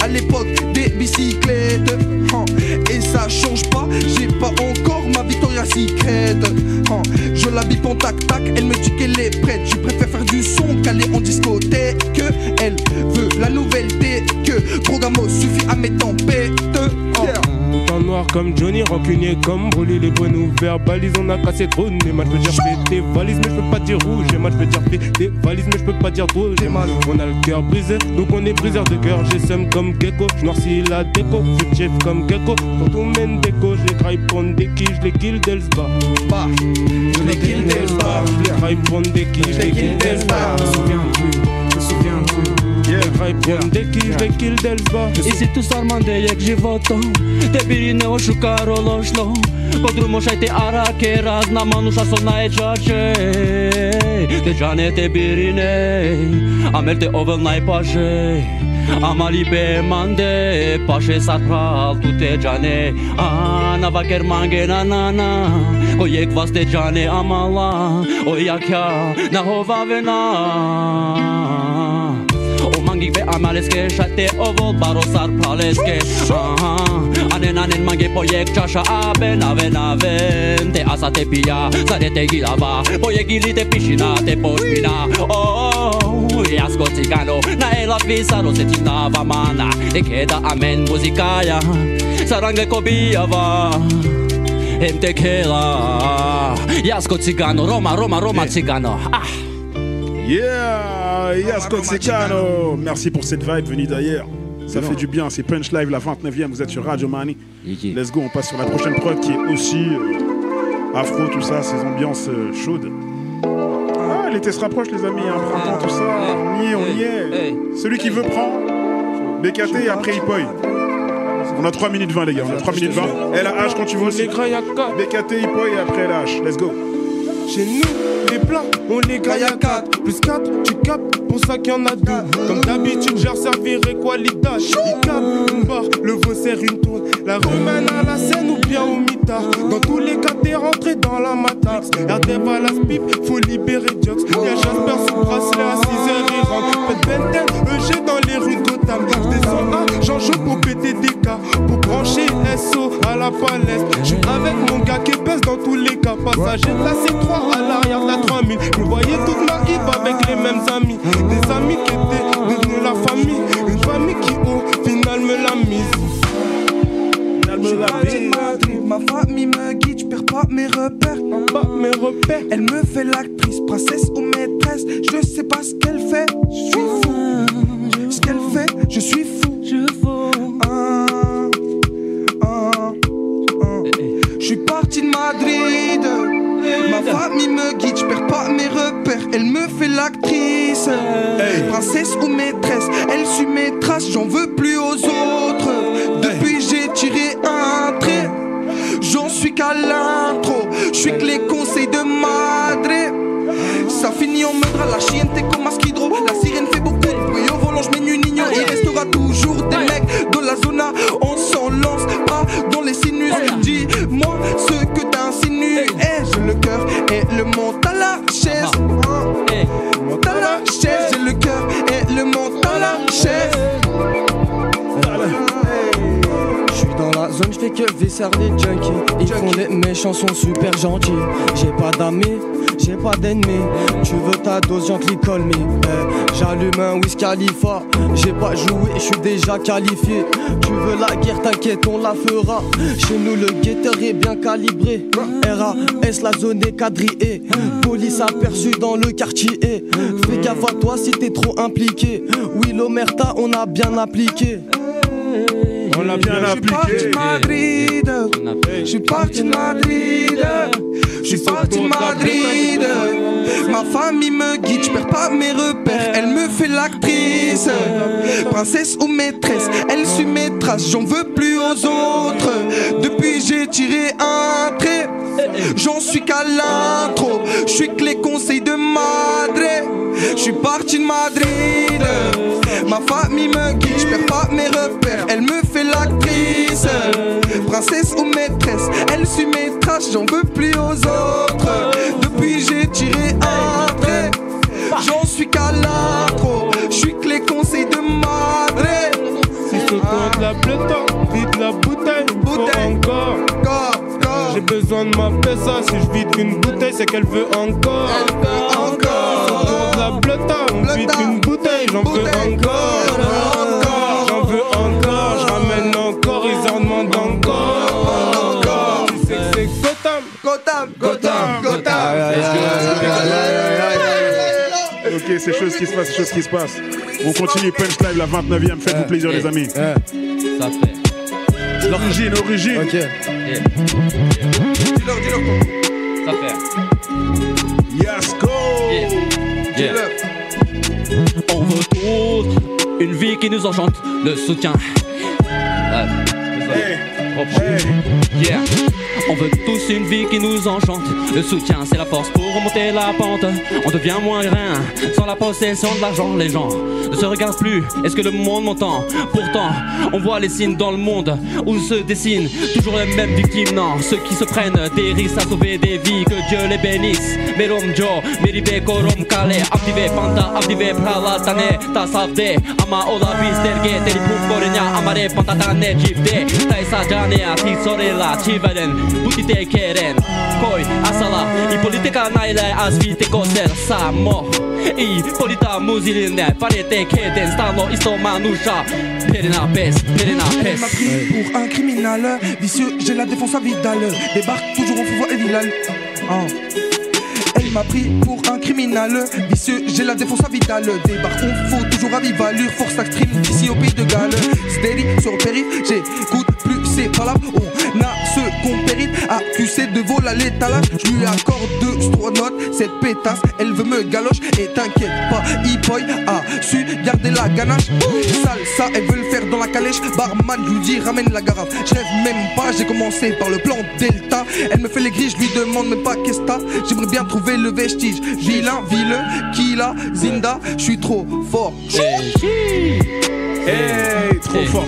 à l'époque des bicyclettes. Et ça change pas, j'ai pas encore ma Victoria Secret. Je la bip en tac-tac, elle me dit qu'elle est prête. Je préfère faire du son qu'aller en discothèque. Elle elle veut la nouvelle dès que Progamo suffit à mes tempêtes. Temps noir comme Johnny, rancunier comme brûler les bonnes ouverts. Balise, on a cassé trop de mal, je peux dire péter valise, mais je peux pas dire rouge. J'ai mal, je peux dire péter valise, mais je peux pas dire trop. J'ai mal, on a le cœur brisé, donc on est briseur de cœur. J'ai seum comme gecko, je noircis la déco. Je chef comme gecko, pour tout mène déco. Je les graille pour des quilles, je les kill d'Elsba. Je les kill d'Elsba, je les graille pour des quilles, je les kill d'Elsba. Je me souviens plus. I si tu sarmande jak životom Tebi ne ošukaro lošno Podrumo šajte arake razna manusha sona e čače Te džane te birine Amel te ovel najpaže Amali be mande Paše sar pral tu te džane Ana vaker mange na nana Ko jek vas te džane amala O jak ja na hovave na Mangi ve amaleske shate ovo barosar praleske Anen mangi pojek chasha aben Te asa te pia, sare te gilava Pojek gili te pishina, te poshmina Oh, jasko cigano Na ela visaro se tinava mana Te keda amen muzikaja Sarange kobijava Em te kela Jasko cigano, Roma cigano Yeah, Jasko Cigano. Merci pour cette vibe venue d'ailleurs. Ça fait du bien, c'est Punch Live, la 29e, vous êtes sur Radio Mani. Let's go, on passe sur la prochaine prod qui est aussi afro, tout ça, ces ambiances chaudes. Ah, l'été se rapproche les amis, un printemps, tout ça, on y est. Celui qui veut prend, BKT et après Hippoy. On a 3 minutes 20 les gars, on a 3 minutes 20. Elle a H quand tu veux aussi. BKT, Hippoy et après LH, let's go. Chez nous, les plats, on les gagne à 4. Plus 4, tu captes, pour ça qu'il y en a 2. Comme d'habitude, j'ai resserviré qualitas. Il capte une barre, le veau serre une tourne. La rumène à la scène ou bien au mitard. Dans tous les cas, t'es rentré dans la matrix. RDV à la pipe, faut libérer Jox. Y'a Jasper sous bracelet à 6h, il rentre. Pète Benten, EG dans les rues de Gotham. J'descends à Jean-Jo pour péter des cas. Pour brancher SO à la falaise. J'suis avec mon gars qui pèse dans tous les cas. Passager de la C3 à l'arrière de la 3000. Je voyais toute ma hip avec les mêmes amis. Des amis qui étaient devenus la famille. Une famille qui au final me l'a mise. Ma famille me guide, j'perds pas mes repères. Elle me fait l'actrice, princesse ou maîtresse. Je sais pas ce qu'elle fait, je suis fou. Ce qu'elle fait, je suis fou. Je suis parti de Madrid. Ma famille me guide, j'perds pas mes repères. Elle me fait l'actrice, princesse ou maîtresse. Elle suit mes traces, j'en veux plus aux autres. Depuis j'ai tiré un trait, j'en suis qu'à l'intro. J'suis que les conseils de madre. Ça finit en meurtre à la chienne, t'es comme un skidro. La sirène fait beaucoup de bruit au volant, j'mets une union. Il restera toujours des mecs dans la zona. On s'en lance pas dans les sinus. Dis-moi ce que t'insinues. J'ai le cœur et le mental à la chaise. Mental à la chaise, j'ai le cœur et le mental à la chaise. J'suis dans la zone, j'fais que visser les junkies. Ils font les méchants, sont super gentils. J'ai pas d'amis, j'ai pas d'ennemis. Tu veux ta dose, gently call me. J'allume un Wiz Khalifa. J'ai pas joué, j'suis déjà qualifié. Tu veux la guerre, t'inquiète, on la fera. Chez nous le guetteur est bien calibré. RAS, la zone est quadrillée. Police aperçue dans le quartier. Fais gaffe à toi si t'es trop impliqué. Oui, l'omerta, on a bien appliqué. On l'a bien appliqué. Je suis parti de Madrid. Je suis parti de Madrid. Ma famille me guide, j'perds pas mes repères. Elle me fait l'actrice, princesse ou maîtresse. Elle suit mes traces, j'en veux plus aux autres. Depuis j'ai tiré un trait, j'en suis qu'à l'intro. J'suis que les conseils de madre. J'suis parti de Madrid. Ma famille me guide, j'perds pas mes repères. Elle me fait l'actrice, princesse ou maîtresse. Elle suit mes traces, j'en veux plus aux autres. Depuis j'ai tiré un trait, j'en suis qu'à l'intro. J'suis que les conseils de madre. Si je compte la pleuta, vide la bouteille, faut encore. J'ai besoin de ma pesa, si je vide une bouteille, c'est qu'elle veut encore. Si je compte la pleuta, on vide une bouteille, j'en veux encore. c'est chose qui se passe, c'est chose qui se passe. On continue Punchline, la 29e. Faites-vous plaisir, les amis. Ça fait. Origine. Ok. Dis-leur. Ça fait. Yasko. On veut tous une vie qui nous enchante, le soutien. Yeah. On veut tous une vie qui nous enchante. Le soutien c'est la force pour remonter la pente. On devient moins rien sans la possession de l'argent. Les gens ne se regardent plus, est-ce que le monde m'entend? Pourtant on voit les signes dans le monde où se dessinent toujours les mêmes victimes. Non, ceux qui se prennent des risques à sauver des vies, que Dieu les bénisse. Melom Jo, Meribe Korom Kale, Abdive Panta, Abdive Pralatane, Tasavde, Ama Ola Bisterge, Telipum Korenya, Amare Pantatane, Jifde, Taisa Jane, Atisorela, Chivaren, Butite Keren, Koi, Asala, Ipolitica Naile, Asvite Koser, Samo, Ipolita Muziline, Parete Keden, Stano, Istomanusha, Perena Pes. Elle m'a pris pour un criminel vicieux, j'ai la défense à Vidal. Débarque toujours en fou et Villal. Elle m'a pris pour un criminel vicieux, j'ai la défense à Vidal. Débarque on faut toujours à vive allure, force extreme d'ici au pays de Galles. Steady sur le périph', j'écoute plus c'est pas là. On a ce qu'on périte, accusé de vol à l'étalage. Je lui accorde 2 notes, cette pétasse, elle veut me galoche. Et t'inquiète pas, E-Boy a su garder la ganache. Salsa, elle veut le faire dans la calèche. Barman, je lui dis ramène la garafe. Je rêve même pas, j'ai commencé par le plan Delta. Elle me fait les grilles, je lui demande même pas qu'est-ce t'as. J'aimerais bien trouver le vestige. Vilain, vilain, Kila, Zinda, je suis trop fort. Hey, trop fort.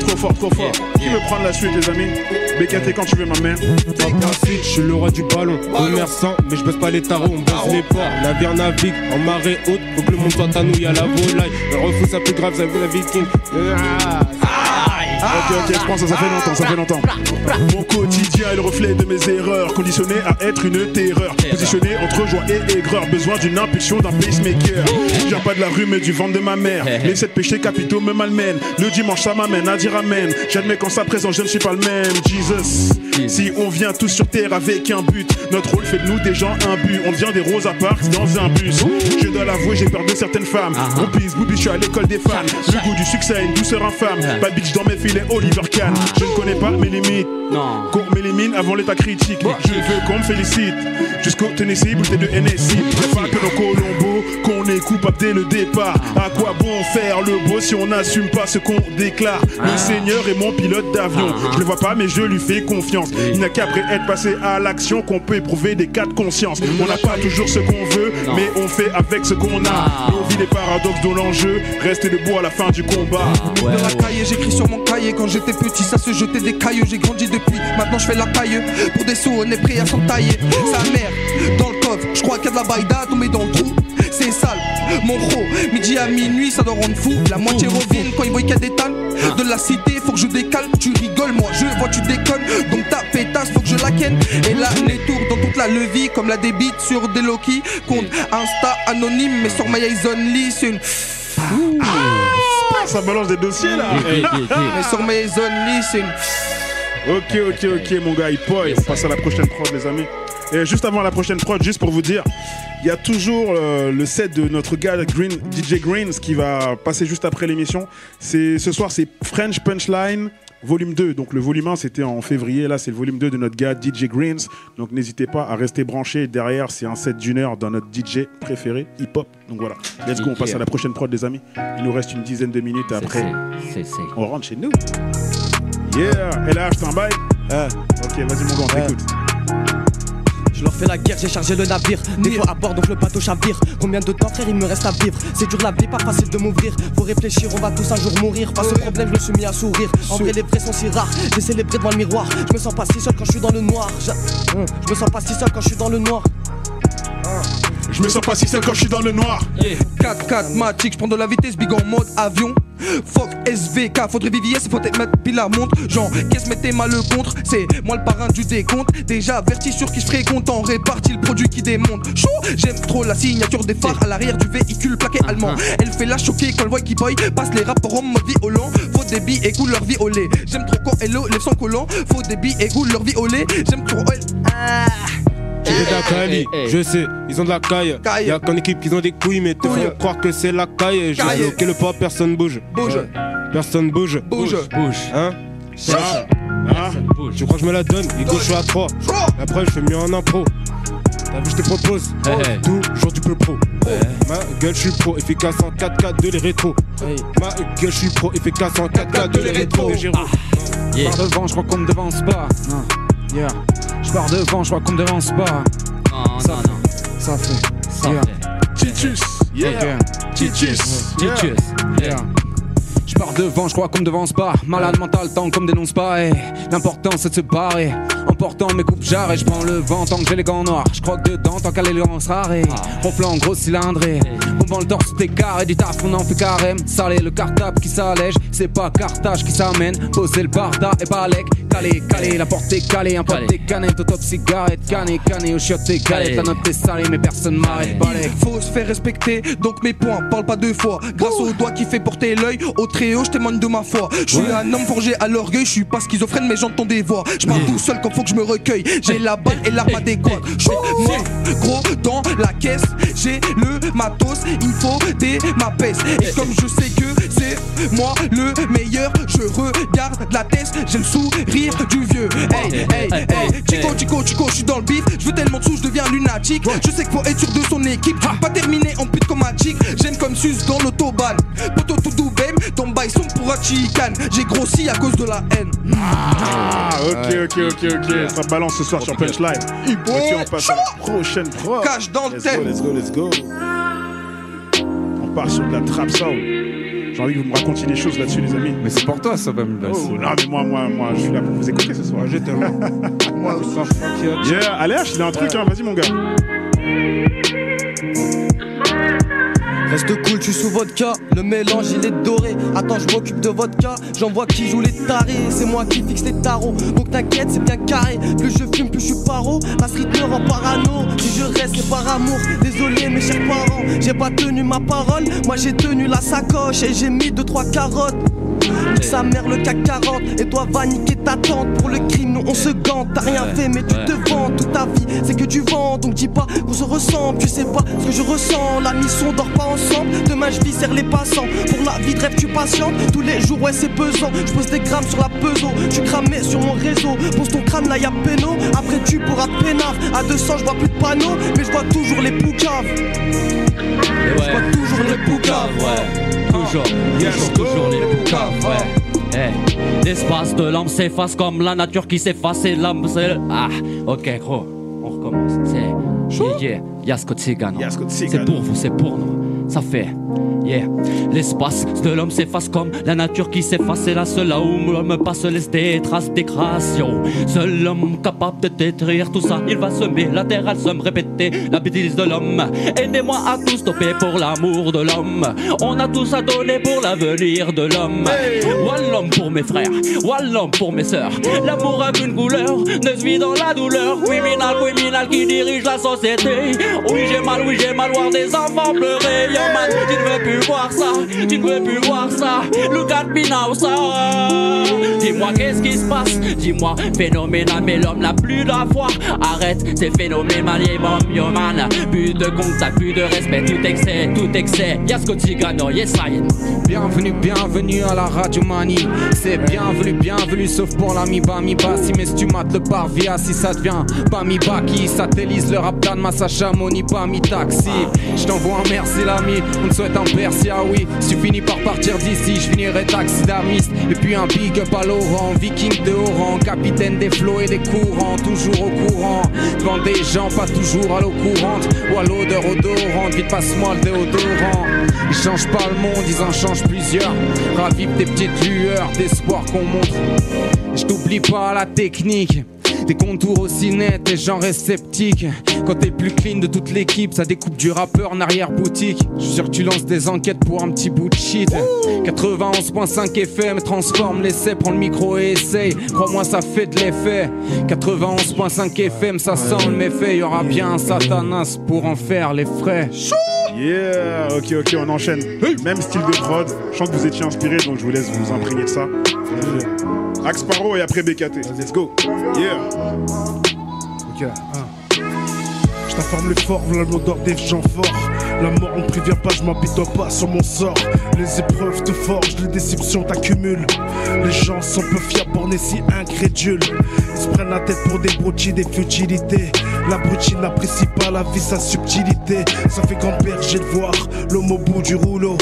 Qui veut prendre la suite, les amis? BKT quand tu veux, ma mère. Ensuite, je suis le roi du ballon. Commerçant, mais je baisse pas les tarots, on baisse les ports. La bière navigue en marée haute, faut que le monde soit à nous, y'a la volaille. Le refou, ça plus grave, ça veut la viking. Ok, je pense que ça fait longtemps. Mon quotidien est le reflet de mes erreurs, conditionné à être une terreur, positionné entre joie et aigreur, besoin d'une impulsion d'un pacemaker. Je viens pas de la rue mais du ventre de ma mère. Les 7 péchés capitaux me malmènent. Le dimanche ça m'amène à dire amen. J'admets qu'en sa présence je ne suis pas le même. Jesus, si on vient tous sur terre avec un but, notre rôle fait de nous des gens imbus. On devient des Rosa Parks dans un bus. Je dois l'avouer, j'ai peur de certaines femmes. Groupies, boobies, je suis à l'école des fans. Le goût du succès a une douceur infâme. Bad bitch dans mes filets, Oliver Kahn. Je ne connais pas mes limites. Qu'on m'élimine avant l'état critique. Je veux qu'on me félicite. Jusqu'au Tennessee, bouteille de NSI. Pas que nos Colombo, qu'on est coupable dès le départ. À quoi bon faire le beau si on n'assume pas ce qu'on déclare? Le Seigneur est mon pilote d'avion. Je le vois pas mais je lui fais confiance. Il n'a qu'après être passé à l'action qu'on peut éprouver des cas de conscience. On n'a pas toujours ce qu'on veut, mais on fait avec ce qu'on a. On vit les paradoxes de l'enjeu. Rester debout à la fin du combat. Dans la cahier, j'écris sur mon cahier. Quand j'étais petit, ça se jetait des cailloux. J'ai grandi depuis, maintenant je fais la paille. Pour des sous, on est prêt à s'entailler. Sa mère, dans le coffre, je crois qu'il y a de la baïda tombée dans le trou. C'est sale, mon gros, midi à minuit, ça doit rendre fou. La moitié revient quand ils voient qu'il y a des tannes. De la cité, faut que je décale, tu rigoles, moi je vois tu déconnes. Donc ta pétasse, faut que je la ken. Et là, les tours dans toute la levée, comme la débite sur des Loki. Compte Insta anonyme, mais sur My Eyes Only, c'est une. Ça balance des dossiers là. Mais sur My Eyes Only, c'est une. Ok, mon gars, Hip-Boy. On passe à la prochaine prod, les amis. Et juste avant la prochaine prod, juste pour vous dire, il y a toujours le set de notre gars DJ Greens qui va passer juste après l'émission. Ce soir, c'est French Punchline volume 2. Donc le volume 1, c'était en février. Là, c'est le volume 2 de notre gars DJ Greens. Donc n'hésitez pas à rester branché. Derrière, c'est un set d'une heure dans notre DJ préféré, hip-hop. Donc voilà, let's go, on passe à la prochaine prod, les amis. Il nous reste une dizaine de minutes après. On rentre chez nous. Yeah, et là, je t'en baille. Ok, vas-y, mon gars, on t'écoute. Je leur fais la guerre, j'ai chargé le navire. Des fois à bord donc le bateau chavire. Combien de temps frère il me reste à vivre? C'est dur la vie, pas facile de m'ouvrir. Faut réfléchir, on va tous un jour mourir. Pas ce problème, je me suis mis à sourire. En vrai les vrais sont si rares, j'ai célébré devant le miroir. Je me sens pas si seul quand je suis dans le noir. Je me sens pas si seul quand je suis dans le noir. Je me sens pas si seul quand je suis dans le noir. 4-4 Matic, je prends de la vitesse, big en mode avion. Fuck SVK, faudrait VVS, faut peut-être mettre pile à montre. Genre, qu'est-ce mettez mal le contre? C'est moi le parrain du décompte. Déjà averti sur qui je serais content, réparti le produit qui démonte. Chaud, j'aime trop la signature des phares à l'arrière du véhicule plaqué allemand. Elle fait la choquer quand le voit qui boy, passe les rapports en mode violent. Faux débit et goût leur vie au lait. J'aime trop quand hello lève son collant. Faux débit et goût leur vie au lait. J'aime trop Tu fais de la Cali, je sais, ils ont de la caille. Y'a qu'en équipe qu'ils ont des couilles, mais te font croire que c'est la caille. J'ai bloqué le pas, personne bouge. Personne bouge. Hein? Tu crois que je me la donne? Il gauche à 3. Après, je fais mieux en impro. T'as vu, je te propose toujours du peu pro. Ma gueule, je suis pro, efficace en 4K de les rétros. Ma gueule, je suis pro, efficace en 4K de les rétros. Je pars devant, je crois qu'on me devance pas. Je pars devant, je crois qu'on me devance pas. Ça fait. Titus. Titus. Je pars devant, je crois qu'on me devance pas. Malade mental, tant qu'on me dénonce pas. L'important c'est de se barrer. En portant mes coupes jarres et je prends le vent tant que j'ai les gants noirs. Je croque dedans tant qu'à l'élégance rare. Ronflant gros cylindré. Bombant le torse tout écaré. Du taf on en fait carême. Salé le cartable qui s'allège. C'est pas Carthage qui s'amène. Poser le barda et balèque. Calé, la porte est calée. Un pote des canettes, au top cigarette. Cané, au chiotte et galette. La note est salée mais personne m'arrête. Balèque. Faut se faire respecter, donc mes points, parle pas deux fois. Grâce au doigt qui fait porter l'œil, au tréau, je témoigne de ma foi. Je suis un homme forgé à l'orgueil, je suis pas schizophrène mais j'entends des voix. Je parle tout seul quand faut que je me recueille. J'ai la balle et l'arme adéquate. Moi, gros dans la caisse, j'ai le matos, il me faut des ma peste. Et comme je sais que c'est moi le meilleur, je regarde la tête, j'ai le sourire du vieux. Chico, je suis dans le bif, je veux tellement de sous, je deviens lunatique. Je sais qu'il faut être sûr de son équipe, pas terminer en pute comme un chic. J'aime comme sus dans l'autobahn. Poto tout doux, bam, ton bail son pour un chicane. J'ai grossi à cause de la haine. Ok. Ça balance ce soir sur Punchline. Ok, on passe à la prochaine prod. Cache dans le thème. Let's go. On part sur de la trap sound. J'ai envie que vous me racontiez des choses là-dessus, les amis. Mais c'est pour toi, ça va me passer. Oh, non, mais moi, je suis là pour vous écouter ce soir. J'ai tellement. Moi aussi. Allez, il a un truc, hein. Vas-y, mon gars. Reste cool, tu sous vodka, le mélange il est doré. Attends, je m'occupe de vodka, j'en vois qui joue les tarés. C'est moi qui fixe les tarots, donc t'inquiète, c'est bien carré. Plus je fume, plus je suis paro. La street me rend parano. Si je reste, c'est par amour. Désolé, mes chers parents, j'ai pas tenu ma parole. Moi j'ai tenu la sacoche et j'ai mis 2-3 carottes. Nique sa mère le CAC 40. Et toi va niquer ta tante. Pour le crime nous on se gante. T'as rien fait mais tu te vends. Toute ta vie c'est que tu vends. Donc dis pas qu'on se ressemble. Tu sais pas ce que je ressens. La mission dort pas ensemble. Demain je viscère les passants. Pour la vie de rêve tu patientes. Tous les jours ouais c'est pesant. Je pose des grammes sur la peso. Tu cramais sur mon réseau. Pose ton crâne là y'a péno. Après tu pourras peinard. À 200 je vois plus de panneaux. Mais je vois toujours les poucaves. Je vois toujours les poucaves. Ouais. Toujours les poucaves, ouais. L'espace de l'homme s'efface comme la nature qui s'efface et l'homme c'est... Ok gros, on recommence. C'est... Yasko Tsigano. C'est pour vous, c'est pour nous. Ça fait... L'espace de l'homme s'efface comme la nature qui s'efface. Et là, c'est là où l'homme passe laisse des traces des créations. Seul l'homme capable de détruire tout ça. Il va semer la terre, elle somme répéter la bêtise de l'homme. Aidez-moi à tout stopper pour l'amour de l'homme. On a tous à donner pour l'avenir de l'homme. Wallam pour mes frères, wallam pour mes sœurs. L'amour a qu'une couleur, ne se vit dans la douleur. Criminal qui dirige la société. Oui j'ai mal voir des enfants pleurer. Yo man, tu ne veux plus voir ça, tu ne veux plus voir ça. Look at me now, ça. Dis-moi qu'est-ce qui se passe, dis-moi phénoménal, mais l'homme n'a plus la foi. Arrête, c'est phénoménal, yo man. Plus de contact, plus de respect, tout excès. Yasko Tsigano, yes I. Bienvenue à la Radio Mani. C'est bienvenue sauf pour l'ami Bami Bassi. Mais si tu mates le parvia, si ça devient Bami Baki, satellise le rap d'Anne Massacha Moni Bami Taxi. Je t'envoie un merci l'ami, on te souhaite un Percy, ah oui. Si tu finis par partir d'ici, je finirai taxidermiste. Et puis un big up à Laurent, viking de haut rang, capitaine des flots et des courants, toujours au courant. Devant des gens, pas toujours à l'eau courante ou à l'odeur odorante. Vite passe-moi le déodorant. Ils changent pas le monde, ils en changent plusieurs. Ravive des petites lueurs d'espoir qu'on montre. Je t'oublie pas la technique. Des contours aussi nets, les gens restent sceptiques. Quand t'es plus clean de toute l'équipe, ça découpe du rappeur en arrière-boutique. Je suis sûr que tu lances des enquêtes pour un petit bout de shit. 91.5 FM, transforme l'essai, prends le micro et essaye. Crois-moi ça fait de l'effet. 91.5 FM, ça sent le méfait. Y'aura bien un satanas pour en faire les frais. Yeah, ok, on enchaîne. Même style de prod. Je sens que vous étiez inspiré, donc je vous laisse vous imprégner de ça. Axe Paro et après BKT. Let's go. Yeah. Ok, Ça forme les forts, voilà l'odeur des gens forts. La mort on prévient pas, je m'apitoie pas sur mon sort. Les épreuves te forgent, les déceptions t'accumulent. Les gens sont peu fiables, bornés si incrédules. Ils se prennent la tête pour des broutilles, des futilités. L'abruti n'apprécie pas la vie, sa subtilité. Ça fait grand-père, j'ai le voir, l'homme au bout du rouleau.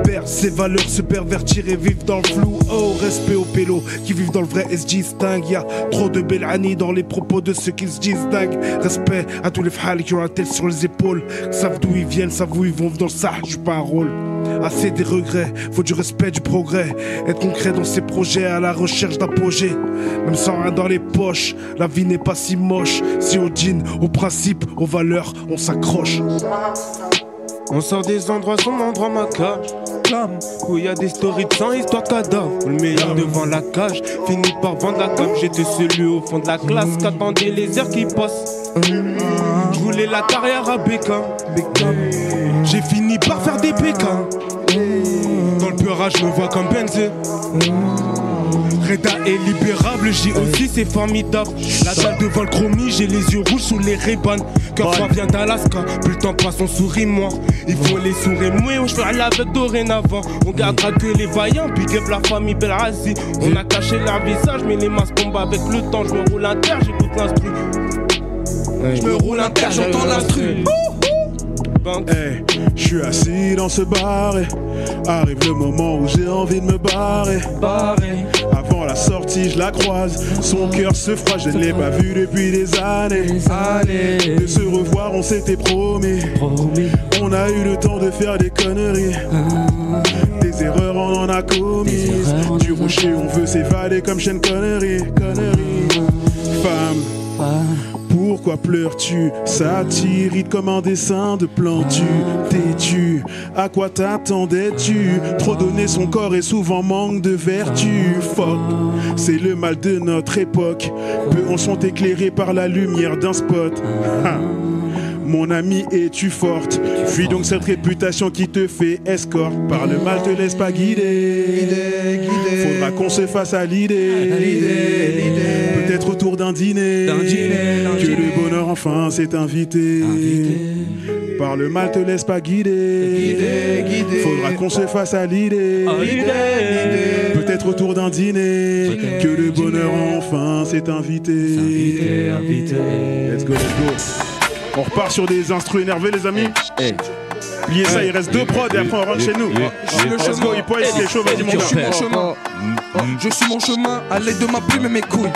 Perd ses valeurs, se pervertir et vivre dans le flou. Oh, respect aux pélos qui vivent dans le vrai SG distingue. Y'a trop de Belhani dans les propos de ceux qui se disent dingues. Respect à tous les fhals qui ont la tête sur les épaules. Savent d'où ils viennent, savent où ils vont dans le sah, joue pas un rôle. Assez des regrets, faut du respect, du progrès. Être concret dans ses projets, à la recherche d'apogée. Même sans rien dans les poches, la vie n'est pas si moche. Si au jean, aux principes, aux valeurs, on s'accroche. On sort des endroits sombres, endroits macabres. Où y a des stories de sang, histoire cadavre. Le meilleur devant la cage, finit par vendre la cam. J'étais celui au fond de la classe qu'attendait les heures qui passent. Je voulais la carrière à Beckham. J'ai fini par faire des pécans. Dans le peurage, je me vois comme Benzé. Reda est libérable, j'ai aussi c'est formidable. La dalle devant le chromie, j'ai les yeux rouges sous les Ray-Ban. Cœur froid vient d'Alaska, plus le temps passe on sourit moi. Il faut les sourires mouillés, je fais avec dorénavant. On gardera que les vaillants, big up la famille Belrazi. On a caché leur visage, mais les masques tombent avec le temps. Je me roule un terre, j'écoute l'instru. Je me roule un terre, j'entends l'instru. Hey, je suis assis dans ce bar et arrive le moment où j'ai envie de me barrer. Avant la sortie, je la croise. Son cœur se froisse, je ne l'ai pas vu depuis des années. De se revoir, on s'était promis. On a eu le temps de faire des conneries. Des erreurs, on en a commises. Du rocher, on veut s'évader comme chaîne connerie. Femme, pourquoi pleures-tu? Ça t'irrite comme un dessin de plantu. Têtu, à quoi t'attendais-tu? Trop donner son corps et souvent manque de vertu. Fuck, c'est le mal de notre époque. Peu en sont éclairés par la lumière d'un spot. Mon ami, es-tu forte? Fuis donc cette réputation qui te fait escorte. Par le mal, te laisse pas guider. Faudra qu'on se fasse à l'idée. Peut-être autour d'un dîner. Que le bonheur enfin s'est invité. Par le mal, te laisse pas guider. Faudra qu'on se fasse à l'idée. Peut-être autour d'un dîner. Que le bonheur enfin s'est invité. Let's go, let's go. On repart sur des instrus énervés, les amis. Pliez ça, il reste 2 prods et après on rentre chez nous. Let's go, il pointe, il est chaud, vas-y mon gars. Je suis mon chemin à l'aide de ma plume et mes couilles.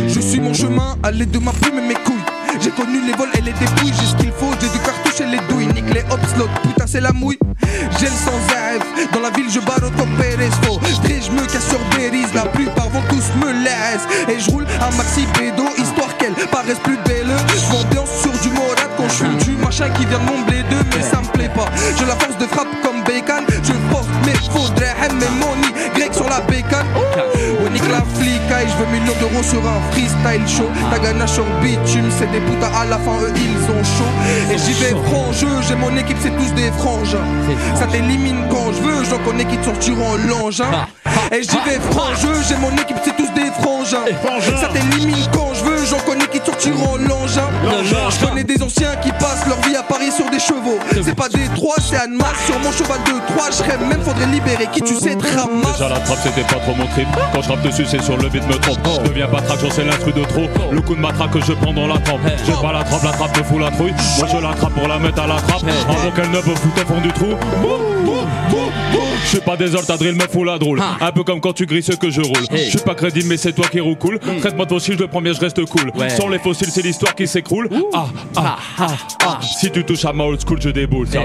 Je suis mon chemin à l'aide de ma plume et mes couilles. J'ai connu les vols et les dépouilles, j'ai ce qu'il faut, j'ai du cartouche et les douilles. Nique les hops, putain c'est la mouille. J'ai le sang zève, dans la ville je barre comme Peresco. Je me casse sur Beriz, la plupart vont tous me laisser. Et je roule un maxi pédo, histoire qu'elle paraisse plus belle. Je m'ambiance sur du morade quand je fume du machin qui vient de mon blé de. Mais ça me plaît pas, j'ai la force de frappe comme Bacon. Je force mais faudrait aimer mon nid grec sur la bacon. On nique la flicaille, je veux millions d'euros sur un freestyle show. Ta ganache sur bitume, c'est des putas à la fin, eux ils ont chaud. Et j'y vais franc jeu, j'ai mon équipe, c'est tous des frangins. Ça t'élimine quand je veux, j'en connais qui te sortiront l'engin. Et j'y vais franc jeu, j'ai mon équipe, c'est tous des frangins. Ça t'élimine quand je veux, j'en connais qui te sortiront l'engin. Je connais des anciens qui passent leur vie à Paris sur des chevaux. C'est pas des 3, c'est Annemasse sur mon cheval de 3. Je rêve même, faudrait libérer qui tu sais te ramasse. Déjà la trappe c'était pas trop mon trip. Quand je rappe dessus c'est sur le beat me trompe. Je deviens pas traque, j'en sais l'instru de trop. Le coup de matraque que je prends dans la trempe. J'ai pas la trappe me fout la trouille. Moi je l'attrape pour la mettre à la trappe. Avant qu'elle ne me foute au fond du trou. Je suis pas désolé, ta drill me fout la drôle. Un peu comme quand tu grilles ce que je roule. Je suis pas crédible mais c'est toi qui roule cool. Traite-moi de fossile, je le prends bien, je reste cool. Sans les fossiles c'est l'histoire qui s'écroule. Si tu touches à ma old school je déboule. Ça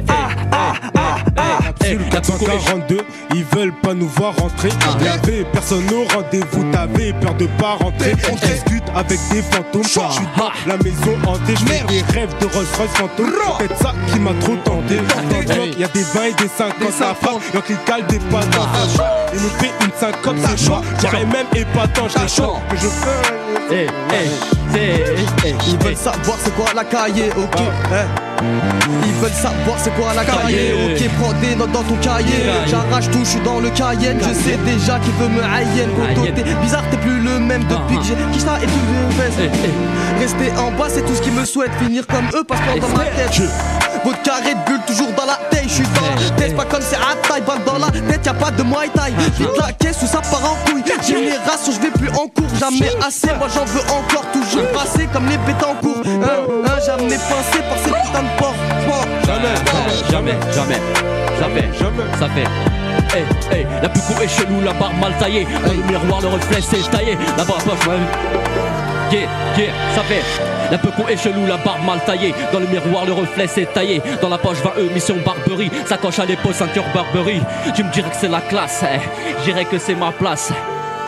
fait le 442, ils veulent pas nous voir rentrer. Y'avait personne au rendez-vous, t'avais peur de pas rentrer. On discute avec des fantômes, je suis dans la maison hantée. Je fais des rêves de Rolls Royce fantôme. Peut-être ça qui m'a trop tenté. Y'a des 20 et des 50 à femme, y'a qui cale des patins. Il nous fait une syncope, c'est chaud. J'aurais même épatant, j'ai chaud. Que je fais. Ils veulent savoir c'est quoi la cahier, ok. Ils veulent savoir c'est quoi la cahier. Ok, prends des notes dans ton cahier. J'arrache tout, je suis dans le Cayenne. Je sais déjà qui veut me haïenne. Quand t'es bizarre, t'es plus le même depuis que j'ai Kishta et tout le veste. Rester en bas, c'est tout ce qu'ils me souhaitent. Finir comme eux, passeport dans ma tête. Votre carré de bulle toujours dans la tête. Je suis dans la tête, pas comme c'est à taille. Balle dans la tête, y'a pas de Muay Thai. Vite la caisse ou ça part en couille. Génération, je vais plus en cours. Jamais assez, moi j'en veux encore. Toujours passé comme les bêtes en cours. Jamais passé par ces putains de porcs. Jamais. Ça fait. Hey, la plus court est chelou, la barre mal taillée. Dans le miroir, le reflet c'est taillé. La barre poche, ça fait. La peu con est chelou, la barbe mal taillée. Dans le miroir, le reflet c'est taillé. Dans la poche 20 mission Barberie. Sacoche à l'épaule, ceinture Barberie. Tu me dirais que c'est la classe, je dirais que c'est ma place.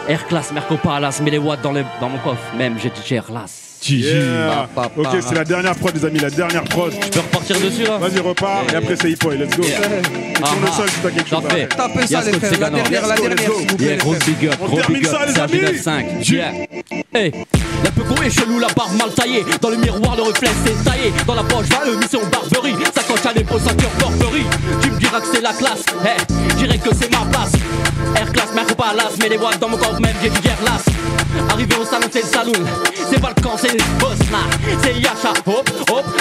Air class, Merco Palace, mets les watts dans mon coffre. Même j'ai dit Gerlas. Yeah. Ok, c'est la dernière prod, les amis, la dernière prod. Je peux repartir dessus là. Vas-y, repars et après c'est hip-hop, let's go. Tourne le sol si t'as quelque chose. Tapez ça, les frères, la dernière, s'il vous plaît. Gros big up, on termine ça, les amis. Hey, la peu con est chelou, la barbe mal taillée. Dans le miroir, le reflet c'est taillé. Dans la poche, va le mission Barberie. Sacoche à l'épaule, ceinture Barberie. Tu me diras que c'est la classe, je dirais que c'est ma place. Air class, Merco Palace, mets les watts dans mon corps, même j'ai du Gerlas. Arrivé au salon, c'est le saloon. C'est Balkan, c'est les boss là. C'est Yasha, hop,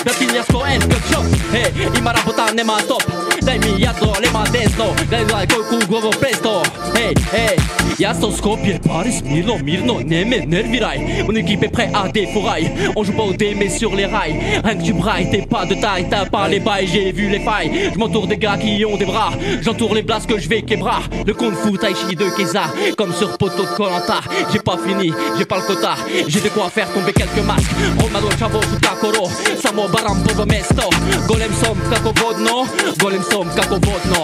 la finir Cohen, que chop. Hey, Imarabota, nema stop. Dai mi jadro, lema desno. Dai koku glovo presto. Hey, ja sam skopje, Paris, Mirno, ne me nerviraj. Mon équipe est prête à des fourrailles. On joue pas au dé, mais sur les rails. Rien que tu brailles, t'es pas de taille, t'as pas les bails, j'ai vu les failles. Je m'entoure des gars qui ont des bras. J'entoure les blasts que je vais quebrar. Le kung fu tai chi de Keza, comme sur poteau de Koh-Lanta. J'ai pas fini, j'ai pas le quota. J'ai de quoi faire tomber quelques masques. Romano, Chavo, Kakoro. Samo baram pogo mesto. Golem som kako vodno. Golem som kako vodno.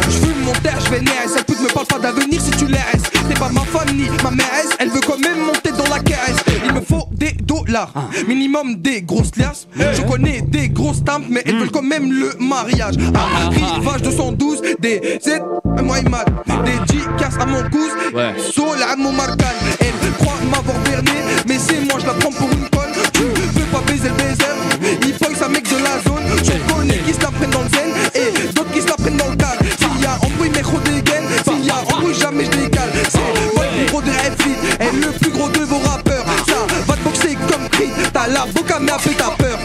Je fume mon terre, je vénère. Cette pute me parle pas d'avenir si tu la laisses. T'es pas ma femme ni ma mairesse. Elle veut quand même monter dans la caresse. Il me faut des dollars, minimum des grosses liasses. Je connais des grosses tampes, mais elles veulent quand même le mariage. Rivage 212, des Z, moi et mat. Des G-Cass à mon cousin, Sol à mon marcan. Elle croit m'avoir berné, mais c'est moi, je la prends pour une conne. Tu veux pas baiser le baiser, il pogne sa mec de la zone. Je connais qui se la prennent dans le zen et d'autres qui se la prennent dans le cadre. S'il y a embrouille, mes gros dégaine. S'il y a embrouille, jamais je décale. C'est moi le plus gros de F-Fit et le plus gros de vos rappeurs. Ça va te boxer comme Creed. T'as la boca, mais après t'as peur.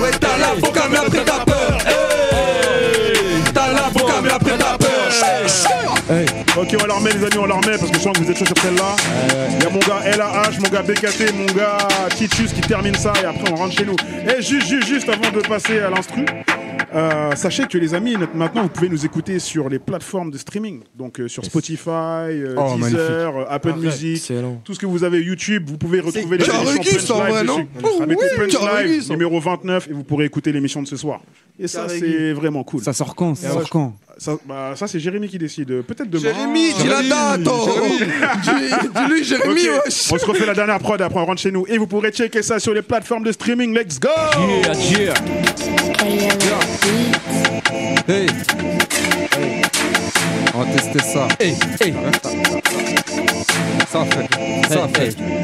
Ouais, t'as la boca, mais après t'as peur. T'as la boca, mais après t'as peur. Ok, on la remet, les amis, on la remet parce que je sens que vous êtes chaud sur celle-là. Il y a mon gars LAH, mon gars BKT, mon gars Titus qui termine ça et après on rentre chez nous. Et juste avant de passer à l'instru, sachez que les amis, maintenant vous pouvez nous écouter sur les plateformes de streaming. Donc sur Spotify, Deezer, Apple Music, tout ce que vous avez, YouTube, vous pouvez retrouver les émissions Punch Live dessus. Mettez Punch Live numéro 29 et vous pourrez écouter l'émission de ce soir. Et ça c'est vraiment cool. Ça sort quand? Ça c'est Jérémy qui décide. Peut-être demain. Jérémy, dis la date. Dis-lui Jérémy. Okay. On se refait la dernière prod après on rentre chez nous. Et vous pourrez checker ça sur les plateformes de streaming. Let's go. Yeah. Hey. On va tester ça.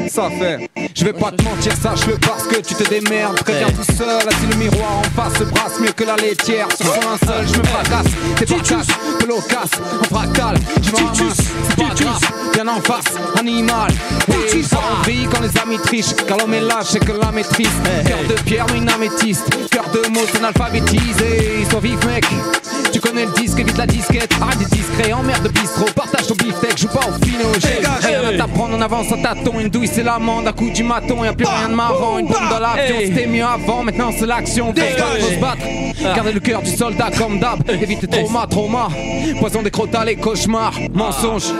Ça fait. Je vais pas te mentir, sache-le parce que tu te démerdes. Très bien tout seul, assis le miroir en face se brasse mieux que la laitière. Sur son linceul, je me fracasse. T'es pas casse, peu locasse, en fractal. Je m'en ramasse, c'est pas grave. Bien en face, animal. Et ça en brille quand les amis trichent. Car l'homme est lâche, c'est que la maîtrise. Cœur de pierre, mais une améthyste. Cœur de mots, c'est analphabétisé. Sois vif, mec. Tu connais le disque, évite la disquette. Arrête d'être discret, emmerde de bistrot. Partage ton beefsteak, joue pas au fino. J'ai rien à t'apprendre, on avance en tâton. Une douille, c'est l'amende, à coup du maton. Y'a plus rien de marrant, une bombe dans l'avion. C'était mieux avant, maintenant c'est l'action. Faut se battre, gardez le cœur du soldat comme d'hab. Évite les trauma. Poison des crottes, les cauchemars. Mensonge.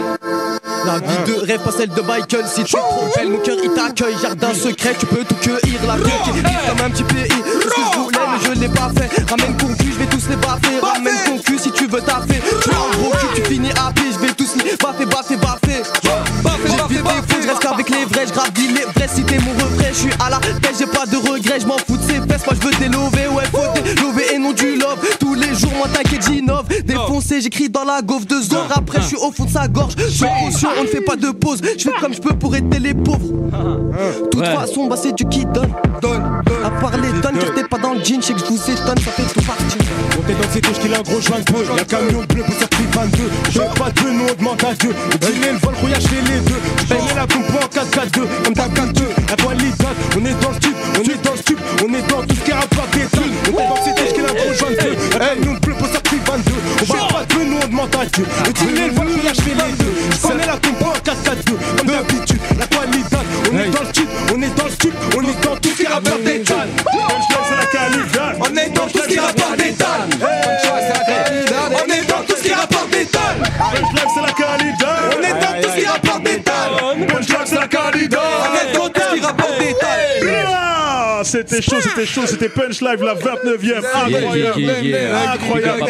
La vie de rêve, pas celle de Michael. Si tu te trompes, mon cœur il t'accueille. Jardin secret, tu peux tout cueillir. La vie qui est comme un petit pays. C'est ce que je voulais, mais je l'ai pas fait. Ramène ton cul, je vais tous les baffer. Ramène ton cul si tu veux taffer. Tu as un gros cul, tu finis à pied. Je vais tous les baffer. J'ai vite des fous, je reste avec les vrais. Je gravis les vrais, si t'es mon refrain. Je suis à la tête, j'ai pas de regrets. Je m'en fous de ces fesses, moi je veux t'élever. Ouais, faut t'élever et non du love. Tous les jours, moi t'inquiète, j'innove. Défoncé, j'écris dans la gaufre de Zor. Après, je suis au fond de sa gorge. Je suis conscient, on ne fait pas de pause. Je fais comme je peux pour aider les pauvres. De toute façon, bah c'est du qui donne. À part les tonnes, car t'es pas dans le jean, je sais que je vous étonne, ça fait tout partie. On t'est dans ces touches qu'il a un gros joint de peu. Y'a camion bleu pour sortir 22. Je veux pas de nous, on demande à Dieu. Le dîner, le vol, rouillage, fait les deux. J'paye la compo en 4-4-2, comme ta 4-2. La qualité, on est dans le tube, on est dans le tube, on est dans tout ce qui est rapport des tonnes. On t'est dans ces touches qu'il a un gros joint de peu. Y'a camion bleu pour sortir 22. On va pas de nous, on demande à Dieu. Le dîner, le vol, rouillage, fait les deux. J'connais la compo en 4-4-2, comme d'habitude. La qualité, on est dans le tube, on est dans le tube, on est dans tout ce qui est rapport des tonnes. C'est la qualité. On est dans tout ce qui rapporte des tonnes. On est dans tout ce qui rapporte des tonnes. Punchline, c'est la qualité. On est dans tout ce qui rapporte des tonnes. Punchline, c'est la qualité. On est dans tout ce qui rapporte des tonnes. C'était chaud, c'était Punch Live, la 29e. Incroyable.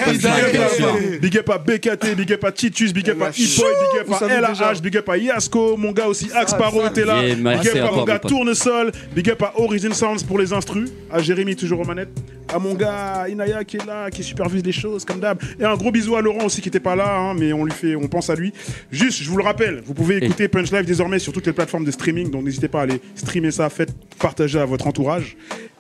Big up à BKT, big up à Titus, big up à Hip-Boy, big up à LAH, big up à Yasko, mon gars aussi, Axe Paro était là. Big up à mon gars Tournesol, big up à Origin Sounds pour les instrus, à Jérémy toujours aux manettes, à mon gars Inaya qui est là, qui supervise les choses comme d'hab. Et un gros bisou à Laurent aussi qui était pas là, hein, mais on pense à lui. Juste, je vous le rappelle, vous pouvez écouter Punch Live désormais sur toutes les plateformes de streaming, donc n'hésitez pas à aller streamer ça, faites partager à votre entourage.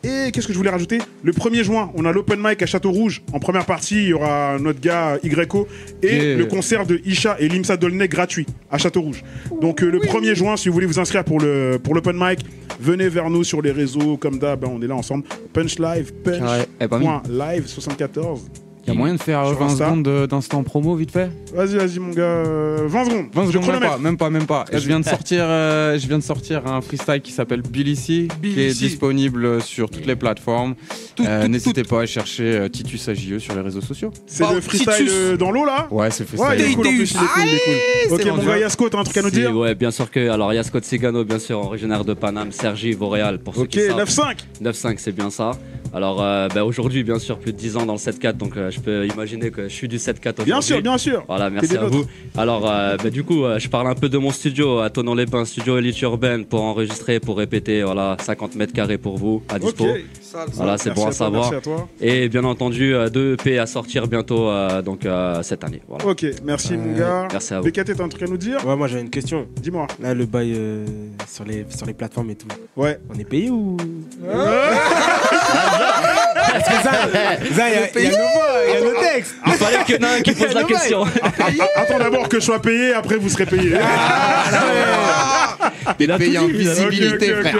Et qu'est-ce que je voulais rajouter? Le 1er juin, on a l'open mic à Château-Rouge. En première partie, il y aura notre gars YO et le concert de Isha et Limsa Dolnay gratuit à Château-Rouge. Donc le 1er juin, si vous voulez vous inscrire pour l'open mic, venez vers nous sur les réseaux. Comme d'hab, on est là ensemble. Punch Live, punch.live 74. Y'a moyen de faire 20 secondes d'instant promo vite fait? Vas-y mon gars, 20 secondes. 20 secondes, même pas. Je viens de sortir un freestyle qui s'appelle Billy C, qui est disponible sur toutes les plateformes. N'hésitez pas à chercher Titus AJE sur les réseaux sociaux. C'est le freestyle dans l'eau là? Ouais, c'est le freestyle. Ouais, il est cool en plus, il est cool. Ok, mon gars Yasko, t'as un truc à nous dire? Ouais, bien sûr que. Alors Yasko Tsigano, bien sûr, originaire de Paname, Sergi, Vauréal, pour ceux qui savent. Ok, 9-5. 9-5, c'est bien ça. Alors aujourd'hui, bien sûr, plus de 10 ans dans le 7-4, donc je peux imaginer que je suis du 7-4 aujourd'hui. Bien sûr. Voilà, merci à vous. Alors, du coup, je parle un peu de mon studio à Thonon-les-Bains, studio Elite Urbaine, pour enregistrer, pour répéter. Voilà, 50 mètres carrés pour vous, à dispo. Okay. Voilà, c'est bon à savoir. Merci à toi. Et bien entendu, 2 EP à sortir bientôt, cette année. Voilà. Ok, merci mon gars. Merci à vous. BKT, t'as un truc à nous dire? Ouais, moi j'avais une question. Dis-moi. Là, le bail sur les plateformes et tout. Ouais. On est payé ou? Parce que ça, il y a nos textes. Il fallait qu'il y en ait un qui pose la question. Attends d'abord que je sois payé, après vous serez payé. Il a payé en visibilité, frère.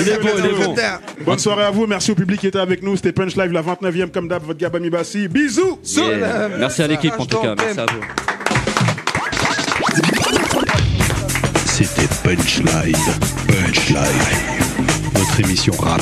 Il est bon. Bonne soirée à vous, merci au public qui était avec nous. C'était Punch Live, la 29e, comme d'hab, votre gars Bami Bassi. Bisous. Merci à l'équipe en tout cas, merci à vous. C'était Punch Live, votre émission rap.